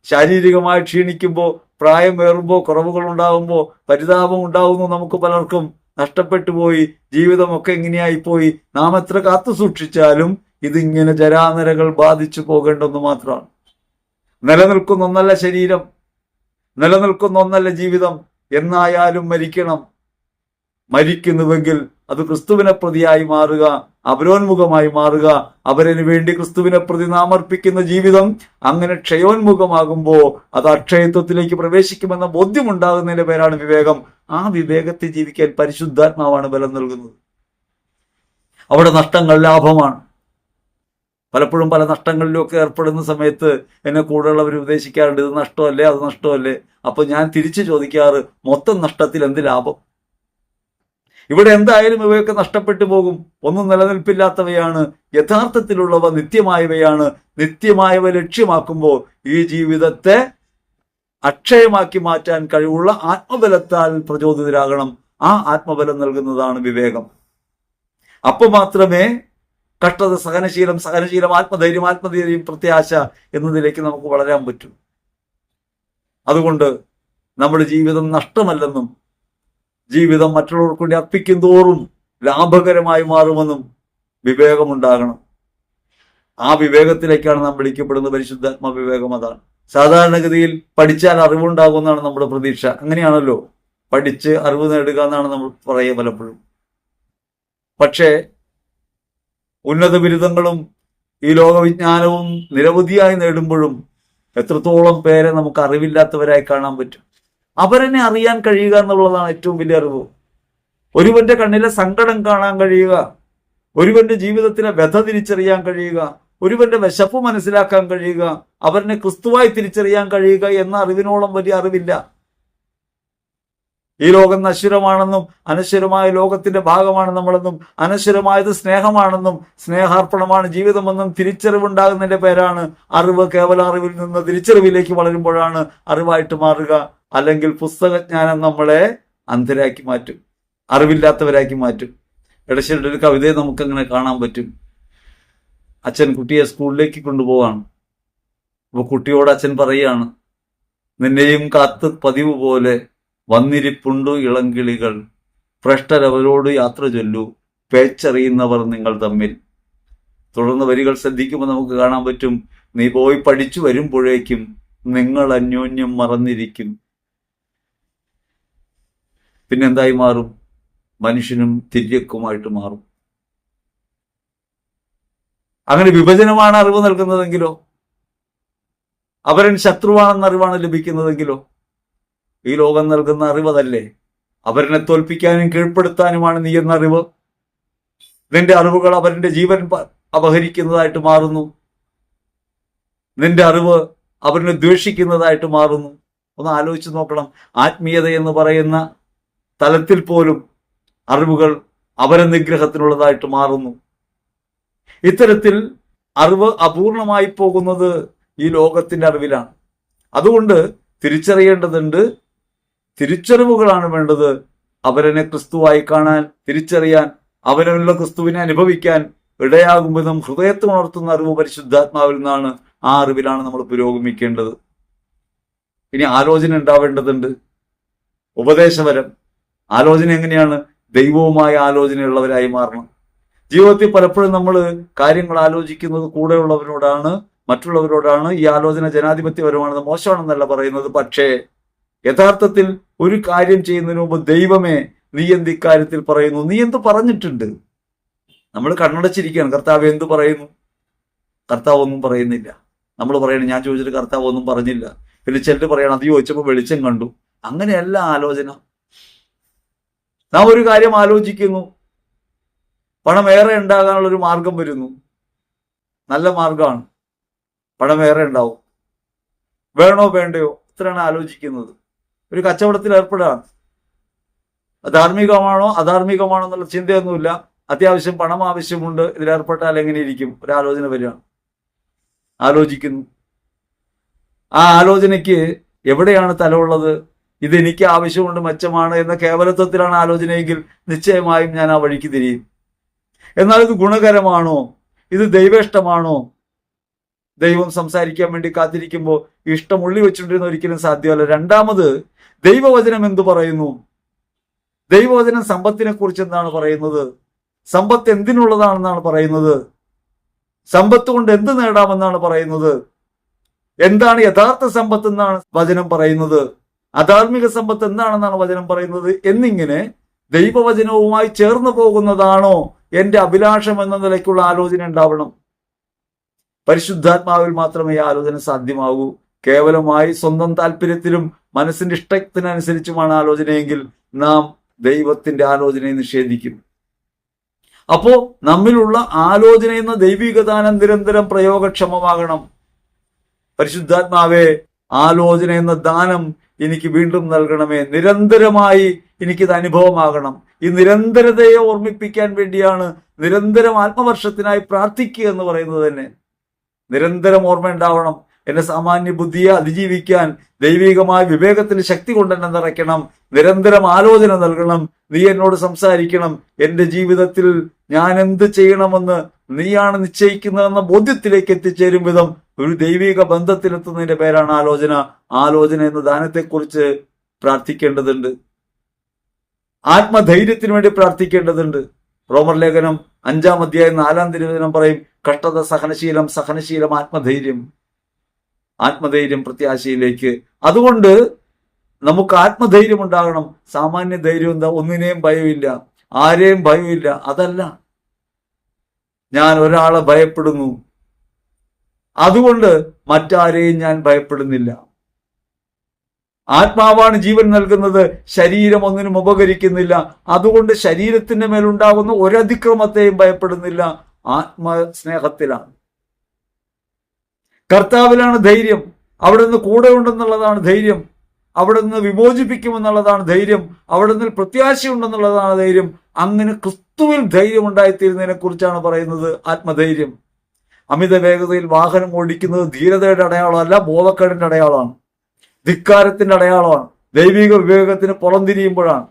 ശാരീരികമായി ക്ഷീണിക്കുമ്പോൾ, പ്രായമേറുമ്പോൾ, കുറവുകൾ ഉണ്ടാകുമ്പോൾ പരിതാപം ഉണ്ടാകുന്നു. നമുക്ക് പലർക്കും നഷ്ടപ്പെട്ടു പോയി, ജീവിതമൊക്കെ എങ്ങനെയായിപ്പോയി. നാം എത്ര കാത്തു സൂക്ഷിച്ചാലും ഇതിങ്ങനെ ജരാനരകൾ ബാധിച്ചു പോകേണ്ടെന്ന് മാത്രമാണ്. നിലനിൽക്കുന്ന ഒന്നല്ല ശരീരം, നിലനിൽക്കുന്ന ഒന്നല്ല ജീവിതം. എന്നായാലും മരിക്കണം. മരിക്കുന്നുവെങ്കിൽ അത് ക്രിസ്തുവിനെ പ്രതിയായി മാറുക, അപരോന്മുഖമായി മാറുക. അവരന് വേണ്ടി ക്രിസ്തുവിനെ പ്രതി നാം അർപ്പിക്കുന്ന ജീവിതം അങ്ങനെ ക്ഷയോന്മുഖമാകുമ്പോൾ അത് അക്ഷയത്വത്തിലേക്ക് പ്രവേശിക്കുമെന്ന ബോധ്യമുണ്ടാകുന്നതിന്റെ പേരാണ് വിവേകം. ആ വിവേകത്തെ ജീവിക്കാൻ പരിശുദ്ധാത്മാവാണ് ബലം നൽകുന്നത്. അവിടെ നഷ്ടങ്ങൾ ലാഭമാണ്. പലപ്പോഴും പല നഷ്ടങ്ങളിലൊക്കെ ഏർപ്പെടുന്ന സമയത്ത് എന്നെ കൂടെയുള്ളവർ ഉപദേശിക്കാറുണ്ട്, ഇത് നഷ്ടമല്ലേ, അത് നഷ്ടമല്ലേ. അപ്പൊ ഞാൻ തിരിച്ചു ചോദിക്കാറ്, മൊത്തം നഷ്ടത്തിൽ എന്ത് ലാഭം? ഇവിടെ എന്തായാലും ഇവയൊക്കെ നഷ്ടപ്പെട്ടു പോകും. ഒന്നും നിലനിൽപ്പില്ലാത്തവയാണ്. യഥാർത്ഥത്തിലുള്ളവ നിത്യമായവയാണ്. നിത്യമായവ ലക്ഷ്യമാക്കുമ്പോൾ ഈ ജീവിതത്തെ അക്ഷയമാക്കി മാറ്റാൻ കഴിവുള്ള ആത്മബലത്താൽ പ്രചോദിതരാകണം. ആ ആത്മബലം നൽകുന്നതാണ് വിവേകം. അപ്പൊ മാത്രമേ കഷ്ടത, സഹനശീലം, ആത്മധൈര്യം, പ്രത്യാശ എന്നതിലേക്ക് നമുക്ക് വളരാൻ പറ്റും. അതുകൊണ്ട് നമ്മുടെ ജീവിതം നഷ്ടമല്ലെന്നും ജീവിതം മറ്റുള്ളവർക്ക് വേണ്ടി അർപ്പിക്കും തോറും ലാഭകരമായി മാറുമെന്നും വിവേകമുണ്ടാകണം. ആ വിവേകത്തിലേക്കാണ് നാം വിളിക്കപ്പെടുന്നത്. പരിശുദ്ധാത്മ വിവേകം അതാണ്. സാധാരണഗതിയിൽ പഠിച്ചാൽ അറിവുണ്ടാകുമെന്നാണ് നമ്മുടെ പ്രതീക്ഷ. അങ്ങനെയാണല്ലോ, പഠിച്ച് അറിവ് നേടുക എന്നാണ് നമ്മൾ പറയുക പലപ്പോഴും. പക്ഷേ ഉന്നത ബിരുദങ്ങളും ഈ ലോകവിജ്ഞാനവും നിരവധിയായി നേടുമ്പോഴും എത്രത്തോളം പേരെ നമുക്ക് അറിവില്ലാത്തവരായി കാണാൻ പറ്റും. അവരെന്നെ അറിയാൻ കഴിയുക എന്നുള്ളതാണ് ഏറ്റവും വലിയ അറിവ്. ഒരുവന്റെ കണ്ണിലെ സങ്കടം കാണാൻ കഴിയുക, ഒരുവന്റെ ജീവിതത്തിലെ വ്യഥ തിരിച്ചറിയാൻ കഴിയുക, ഒരുവന്റെ വിശപ്പ് മനസ്സിലാക്കാൻ കഴിയുക, അവനെ ക്രിസ്തുവായി തിരിച്ചറിയാൻ കഴിയുക എന്ന അറിവിനോളം വലിയ അറിവില്ല. ഈ ലോകം നശ്വരമാണെന്നും അനശ്വരമായ ലോകത്തിന്റെ ഭാഗമാണ് നമ്മളെന്നും അനശ്വരമായത് സ്നേഹമാണെന്നും സ്നേഹാർപ്പണമാണ് ജീവിതമെന്നും തിരിച്ചറിവുണ്ടാകുന്നതിന്റെ പേരാണ് അറിവ്. കേവല അറിവിൽ നിന്ന് തിരിച്ചറിവിലേക്ക് വളരുമ്പോഴാണ് അറിവായിട്ട് മാറുക. അല്ലെങ്കിൽ പുസ്തകജ്ഞാനം നമ്മളെ അന്ധരാക്കി മാറ്റും, അറിവില്ലാത്തവരാക്കി മാറ്റും. എടശ്ശേരിയുടെ ഒരു കവിതയെ നമുക്കങ്ങനെ കാണാൻ പറ്റും. അച്ഛൻ കുട്ടിയെ സ്കൂളിലേക്ക് കൊണ്ടുപോവാണ്. അപ്പൊ കുട്ടിയോട് അച്ഛൻ പറയാണ്, നിന്നെയും കാത്ത് പതിവ് പോലെ വന്നിരിപ്പുണ്ടു ഇളങ്കിളികൾ, ഭ്രഷ്ടരവരോട് യാത്ര ചൊല്ലൂ, പേച്ചറിയുന്നവർ നിങ്ങൾ തമ്മിൽ. തുടർന്ന് വരികൾ ശ്രദ്ധിക്കുമ്പോൾ നമുക്ക് കാണാൻ പറ്റും, നീ പോയി പഠിച്ചു വരുമ്പോഴേക്കും നിങ്ങൾ അന്യോന്യം മറന്നിരിക്കും. പിന്നെന്തായി മാറും? മനുഷ്യനും തിര്യക്കുമായിട്ട് മാറും. അങ്ങനെ വിഭജനമാണ് അറിവ് നൽകുന്നതെങ്കിലോ, അവരൻ ശത്രുവാണെന്ന അറിവാണ് ലഭിക്കുന്നതെങ്കിലോ, ഈ ലോകം നൽകുന്ന അറിവതല്ലേ? അവരനെ തോൽപ്പിക്കാനും കീഴ്പ്പെടുത്താനുമാണ് നീ എന്ന അറിവ്. നിന്റെ അറിവുകൾ അവരുടെ ജീവൻ അപഹരിക്കുന്നതായിട്ട് മാറുന്നു. നിന്റെ അറിവ് അവരിനെ ദ്വേഷിക്കുന്നതായിട്ട് മാറുന്നു. ഒന്ന് ആലോചിച്ച് നോക്കണം. ആത്മീയത എന്ന് പറയുന്ന തലത്തിൽ പോലും അറിവുകൾ അവരെ നിഗ്രഹത്തിനുള്ളതായിട്ട് മാറുന്നു. ഇത്തരത്തിൽ അറിവ് അപൂർണമായി പോകുന്നത് ഈ ലോകത്തിന്റെ അറിവിലാണ്. അതുകൊണ്ട് തിരിച്ചറിയേണ്ടതുണ്ട്. തിരിച്ചറിവുകളാണ് വേണ്ടത്. അവരനെ ക്രിസ്തുവായി കാണാൻ, തിരിച്ചറിയാൻ, അവനുള്ള ക്രിസ്തുവിനെ അനുഭവിക്കാൻ ഇടയാകും വിധം ഹൃദയത്തെ ഉണർത്തുന്ന അറിവ് പരിശുദ്ധാത്മാവിൽ നിന്നാണ്. ആ അറിവിലാണ് നമ്മൾ പുരോഗമിക്കേണ്ടത്. ഇനി ആലോചന ഉണ്ടാവേണ്ടതുണ്ട്. ഉപദേശപരം ആലോചന എങ്ങനെയാണ്? ദൈവവുമായ ആലോചനയുള്ളവരായി മാറണം. ജീവിതത്തിൽ പലപ്പോഴും നമ്മൾ കാര്യങ്ങൾ ആലോചിക്കുന്നത് കൂടെയുള്ളവരോടാണ്, മറ്റുള്ളവരോടാണ്. ഈ ആലോചന ജനാധിപത്യപരമാണെന്ന്, മോശമാണെന്നല്ല പറയുന്നത്. പക്ഷേ യഥാർത്ഥത്തിൽ ഒരു കാര്യം ചെയ്യുന്നതിന് മുമ്പ് ദൈവമേ നീ എന്ത് ഇക്കാര്യത്തിൽ പറയുന്നു, നീ എന്ത് പറഞ്ഞിട്ടുണ്ട്? നമ്മൾ കണ്ണടച്ചിരിക്കുകയാണ്. കർത്താവ് എന്ത് പറയുന്നു? കർത്താവ് ഒന്നും പറയുന്നില്ല. നമ്മൾ പറയണം, ഞാൻ ചോദിച്ചിട്ട് കർത്താവ് ഒന്നും പറഞ്ഞില്ല. പിന്നെ ചിലർ പറയണം, അത് ചോദിച്ചപ്പോൾ വെളിച്ചം കണ്ടു. അങ്ങനെയല്ല ആലോചന. നാം ഒരു കാര്യം ആലോചിക്കുന്നു, പണം ഏറെ ഉണ്ടാകാനുള്ള ഒരു മാർഗം വരുന്നു. നല്ല മാർഗമാണ്, പണം ഏറെ ഉണ്ടാവും. വേണോ വേണ്ടയോ ഇത്രയാണ് ആലോചിക്കുന്നത്. ഒരു കച്ചവടത്തിൽ ഏർപ്പെടുകയാണ്. ധാർമ്മികമാണോ അധാർമികമാണോ എന്നുള്ള ചിന്തയൊന്നുമില്ല. അത്യാവശ്യം പണം ആവശ്യമുണ്ട്, ഇതിലേർപ്പെട്ടാൽ എങ്ങനെ ഇരിക്കും? ഒരാലോചന വരികയാണ്. ആലോചിക്കുന്നു. ആ ആലോചനയ്ക്ക് എവിടെയാണ് തലമുള്ളത്? ഇതെനിക്ക് ആവശ്യമുണ്ട്, മെച്ചമാണ് എന്ന കേവലത്വത്തിലാണ് ആലോചനയെങ്കിൽ നിശ്ചയമായും ഞാൻ ആ വഴിക്ക് തിരിയും. എന്നാൽ ഇത് ഗുണകരമാണോ? ഇത് ദൈവേഷ്ടമാണോ? ദൈവം സംസാരിക്കാൻ വേണ്ടി കാത്തിരിക്കുമ്പോൾ ഇഷ്ടം ഉള്ളി വെച്ചിട്ടിരുന്ന ഒരിക്കലും സാധ്യമല്ല. രണ്ടാമത്, ദൈവവചനം എന്തു പറയുന്നു? ദൈവവചനം സമ്പത്തിനെ കുറിച്ച് എന്താണ് പറയുന്നത്? സമ്പത്ത് എന്തിനുള്ളതാണെന്നാണ് പറയുന്നത്? സമ്പത്ത് കൊണ്ട് എന്ത് നേടാമെന്നാണ് പറയുന്നത്? എന്താണ് യഥാർത്ഥ സമ്പത്ത് എന്നാണ് വചനം പറയുന്നത്? അധാർമിക സമ്പത്ത് എന്താണെന്നാണ് വചനം പറയുന്നത്? എന്നിങ്ങനെ ദൈവവചനവുമായി ചേർന്ന് പോകുന്നതാണോ എന്റെ അഭിലാഷം എന്ന നിലയ്ക്കുള്ള ആലോചന ഉണ്ടാവണം. പരിശുദ്ധാത്മാവിൽ മാത്രമേ ഈ ആലോചന സാധ്യമാകൂ. കേവലമായി സ്വന്തം താല്പര്യത്തിലും മനസ്സിന്റെ ഇഷ്ടത്തിനനുസരിച്ചുമാണ് ആലോചനയെങ്കിൽ നാം ദൈവത്തിന്റെ ആലോചനയെ നിഷേധിക്കും. അപ്പോ നമ്മിലുള്ള ആലോചന എന്ന ദൈവികദാനം നിരന്തരം പ്രയോഗക്ഷമമാകണം. പരിശുദ്ധാത്മാവേ, ആലോചന എന്ന ദാനം എനിക്ക് വീണ്ടും നൽകണമേ. നിരന്തരമായി എനിക്കിത് അനുഭവമാകണം. ഈ നിരന്തരതയെ ഓർമ്മിപ്പിക്കാൻ വേണ്ടിയാണ് നിരന്തരം ആത്മവർഷത്തിനായി പ്രാർത്ഥിക്കുക എന്ന് പറയുന്നത് തന്നെ. നിരന്തരം ഓർമ്മ ഉണ്ടാവണം. എന്റെ സാമാന്യ ബുദ്ധിയെ അതിജീവിക്കാൻ ദൈവികമായ വിവേകത്തിന് ശക്തി കൊണ്ട് എന്നെ നിറയ്ക്കണം. നിരന്തരം ആലോചന നൽകണം. നീ എന്നോട് സംസാരിക്കണം. എന്റെ ജീവിതത്തിൽ ഞാൻ എന്ത് ചെയ്യണമെന്ന് നീയാണ് നിശ്ചയിക്കുന്നതെന്ന ബോധ്യത്തിലേക്ക് എത്തിച്ചേരും വിധം ഒരു ദൈവിക ബന്ധത്തിലെത്തുന്നതിന്റെ പേരാണ് ആലോചന. ആലോചന എന്ന ദാനത്തെക്കുറിച്ച് പ്രാർത്ഥിക്കേണ്ടതുണ്ട്. ആത്മധൈര്യത്തിന് വേണ്ടി പ്രാർത്ഥിക്കേണ്ടതുണ്ട്. റോമർ ലേഖനം 5-ാം അധ്യായം 4-ാം തിരുവചനം പറയും, കഷ്ടത സഹനശീലം, സഹനശീലം ആത്മധൈര്യം, ആത്മധൈര്യം പ്രത്യാശയിലേക്ക്. അതുകൊണ്ട് നമുക്ക് ആത്മധൈര്യം ഉണ്ടാകണം. സാമാന്യ ധൈര്യം എന്താ? ഒന്നിനെയും ഭയമില്ല, ആരെയും ഭയമില്ല. അതല്ല, ഞാൻ ഒരാളെ ഭയപ്പെടുന്നു, അതുകൊണ്ട് മറ്റാരെയും ഞാൻ ഭയപ്പെടുന്നില്ല. ആത്മാവാണ് ജീവൻ നൽകുന്നത്, ശരീരം ഒന്നിനും ഉപകരിക്കുന്നില്ല. അതുകൊണ്ട് ശരീരത്തിന്റെ മേലുണ്ടാകുന്ന ഒരതിക്രമത്തെയും ഭയപ്പെടുന്നില്ല, ആത്മസ്നേഹത്തിലാണ്. കർത്താവിലാണ് ധൈര്യം. അവിടുന്ന് കൂടെ ഉണ്ടെന്നുള്ളതാണ് ധൈര്യം. അവിടുന്ന് വിമോചിപ്പിക്കുമെന്നുള്ളതാണ് ധൈര്യം. അവിടുന്ന് പ്രത്യാശയുണ്ടെന്നുള്ളതാണ് ധൈര്യം. അങ്ങനെ ക്രിസ്തുവിൽ ധൈര്യം ഉണ്ടായിത്തീരുന്നതിനെ കുറിച്ചാണ് പറയുന്നത് ആത്മധൈര്യം. അമിത വേഗതയിൽ വാഹനം ഓടിക്കുന്നത് ധീരതയുടെ അടയാളമല്ല, ബോധക്കേടിന്റെ അടയാളമാണ്, ധിക്കാരത്തിന്റെ അടയാളമാണ്. ദൈവിക വിവേകത്തിന് പുറംതിരിയുമ്പോഴാണ്.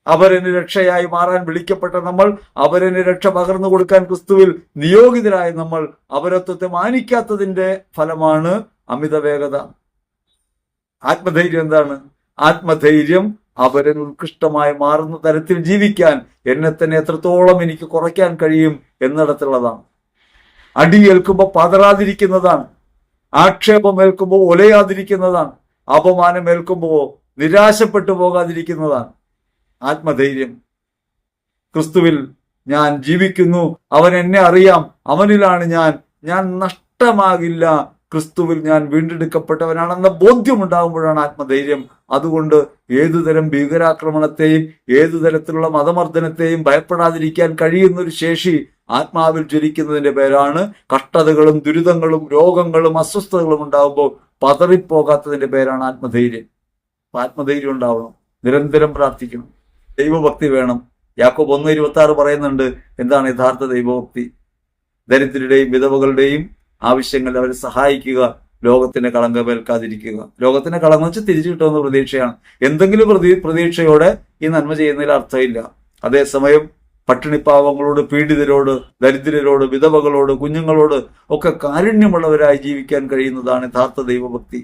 അപരന് രക്ഷയായി മാറാൻ വിളിക്കപ്പെട്ട നമ്മൾ, അപരന് രക്ഷ പകർന്നു കൊടുക്കാൻ ക്രിസ്തുവിൽ നിയോഗിതരായ നമ്മൾ, അപരത്വത്തെ മാനിക്കാത്തതിന്റെ ഫലമാണ് അമിത വേഗത. ആത്മധൈര്യം എന്താണ്? ആത്മധൈര്യം അപരൻ ഉത്കൃഷ്ടമായി മാറുന്ന തരത്തിൽ ജീവിക്കാൻ എന്നെ തന്നെ എത്രത്തോളം എനിക്ക് കുറയ്ക്കാൻ കഴിയും എന്നിടത്തുള്ളതാണ്. അടിയേൽക്കുമ്പോൾ പതറാതിരിക്കുന്നതാണ്, ആക്ഷേപം ഏൽക്കുമ്പോൾ ഒലയാതിരിക്കുന്നതാണ്, അപമാനം ഏൽക്കുമ്പോൾ നിരാശപ്പെട്ടു പോകാതിരിക്കുന്നതാണ് ആത്മധൈര്യം. ക്രിസ്തുവിൽ ഞാൻ ജീവിക്കുന്നു, അവൻ എന്നെ അറിയാം, അവനിലാണ് ഞാൻ നഷ്ടമാകില്ല, ക്രിസ്തുവിൽ ഞാൻ വീണ്ടെടുക്കപ്പെട്ടവനാണെന്ന ബോധ്യമുണ്ടാകുമ്പോഴാണ് ആത്മധൈര്യം. അതുകൊണ്ട് ഏതുതരം ഭീകരാക്രമണത്തെയും ഏതുതരത്തിലുള്ള മതമർദ്ദനത്തെയും ഭയപ്പെടാതിരിക്കാൻ കഴിയുന്നൊരു ശേഷി ആത്മാവിൽ ജ്വലിക്കുന്നതിന്റെ പേരാണ് കഷ്ടതകളും ദുരിതങ്ങളും രോഗങ്ങളും അസ്വസ്ഥതകളും ഉണ്ടാകുമ്പോൾ പതറിപ്പോകാത്തതിന്റെ പേരാണ് ആത്മധൈര്യം. ആത്മധൈര്യം ഉണ്ടാവണം, നിരന്തരം പ്രാർത്ഥിക്കണം, ദൈവഭക്തി വേണം. യാക്കോബ് 1:26 പറയുന്നുണ്ട് എന്താണ് യഥാർത്ഥ ദൈവഭക്തി. ദരിദ്രരുടെയും വിധവകളുടെയും ആവശ്യങ്ങൾ അവരെ സഹായിക്കുക, ലോകത്തിന്റെ കളങ്കമേൽക്കാതിരിക്കുക. ലോകത്തിന്റെ കളങ്കം വെച്ച് തിരിച്ചു കിട്ടുമെന്ന പ്രതീക്ഷയാണ്. എന്തെങ്കിലും പ്രതീക്ഷയോടെ ഈ നന്മ ചെയ്യുന്നതിൽ അർത്ഥമില്ല. അതേസമയം പട്ടിണിപ്പാവങ്ങളോട്, പീഡിതരോട്, ദരിദ്രരോട്, വിധവകളോട്, കുഞ്ഞുങ്ങളോട് ഒക്കെ കാരുണ്യമുള്ളവരായി ജീവിക്കാൻ കഴിയുന്നതാണ് യഥാർത്ഥ ദൈവഭക്തി.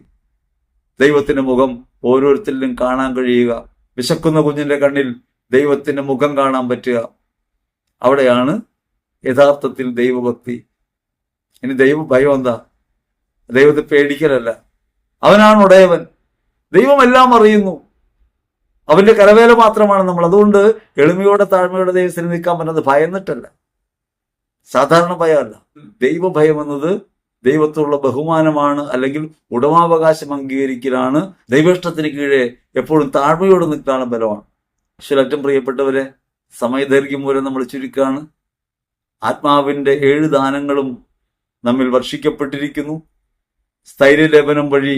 ദൈവത്തിന്റെ മുഖം ഓരോരുത്തരിലും കാണാൻ കഴിയുക, വിശക്കുന്ന കുഞ്ഞിന്റെ കണ്ണിൽ ദൈവത്തിന്റെ മുഖം കാണാൻ പറ്റുക, അവിടെയാണ് യഥാർത്ഥത്തിൽ ദൈവഭക്തി. ഇനി ദൈവഭയം എന്താ? ദൈവത്തെ പേടിക്കലല്ല, അവനാണ് ഉടയവൻ, ദൈവം എല്ലാം അറിയുന്നു, അവന്റെ കരവേല മാത്രമാണ് നമ്മൾ. അതുകൊണ്ട് എളിമയോടെ താഴ്മയോടെ ദൈവത്തിന് നിൽക്കാൻ പറ്റുന്നത് ഭയന്നിട്ടല്ല, സാധാരണ ഭയമല്ല. ദൈവഭയം എന്നത് ദൈവത്തോടുള്ള ബഹുമാനമാണ്, അല്ലെങ്കിൽ ഉടമാവകാശം അംഗീകരിക്കലാണ്. ദൈവേഷ്ടത്തിന് കീഴെ എപ്പോഴും താഴ്മയോടെ നിൽക്കാനുള്ള ബലമാണ്. ഏറ്റവും പ്രിയപ്പെട്ടവരെ, സമയദൈർഘ്യം മൂലം നമ്മൾ ചുരുക്കാണ്. ആത്മാവിന്റെ 7 ദാനങ്ങളും നമ്മിൽ വർഷിക്കപ്പെട്ടിരിക്കുന്നു. സ്ഥൈര്യലേപനം വഴി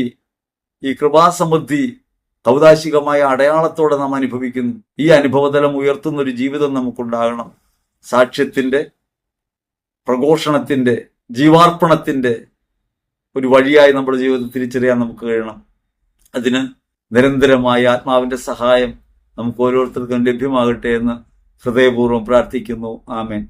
ഈ കൃപാസമൃദ്ധി കൗതാശികമായ അടയാളത്തോടെ നാം അനുഭവിക്കുന്നു. ഈ അനുഭവതലം ഉയർത്തുന്ന ഒരു ജീവിതം നമുക്കുണ്ടാകണം. സാക്ഷ്യത്തിന്റെ, പ്രഘോഷണത്തിന്റെ, ജീവാർപ്പണത്തിന്റെ ഒരു വഴിയായി നമ്മുടെ ജീവിതത്തിൽ തിരിച്ചറിയാൻ നമുക്ക് കഴിയണം. അതിന് നിരന്തരമായ ആത്മാവിന്റെ സഹായം നമുക്ക് ഓരോരുത്തർക്കും ലഭ്യമാകട്ടെ എന്ന് ഹൃദയപൂർവ്വം പ്രാർത്ഥിക്കുന്നു. ആമേൻ.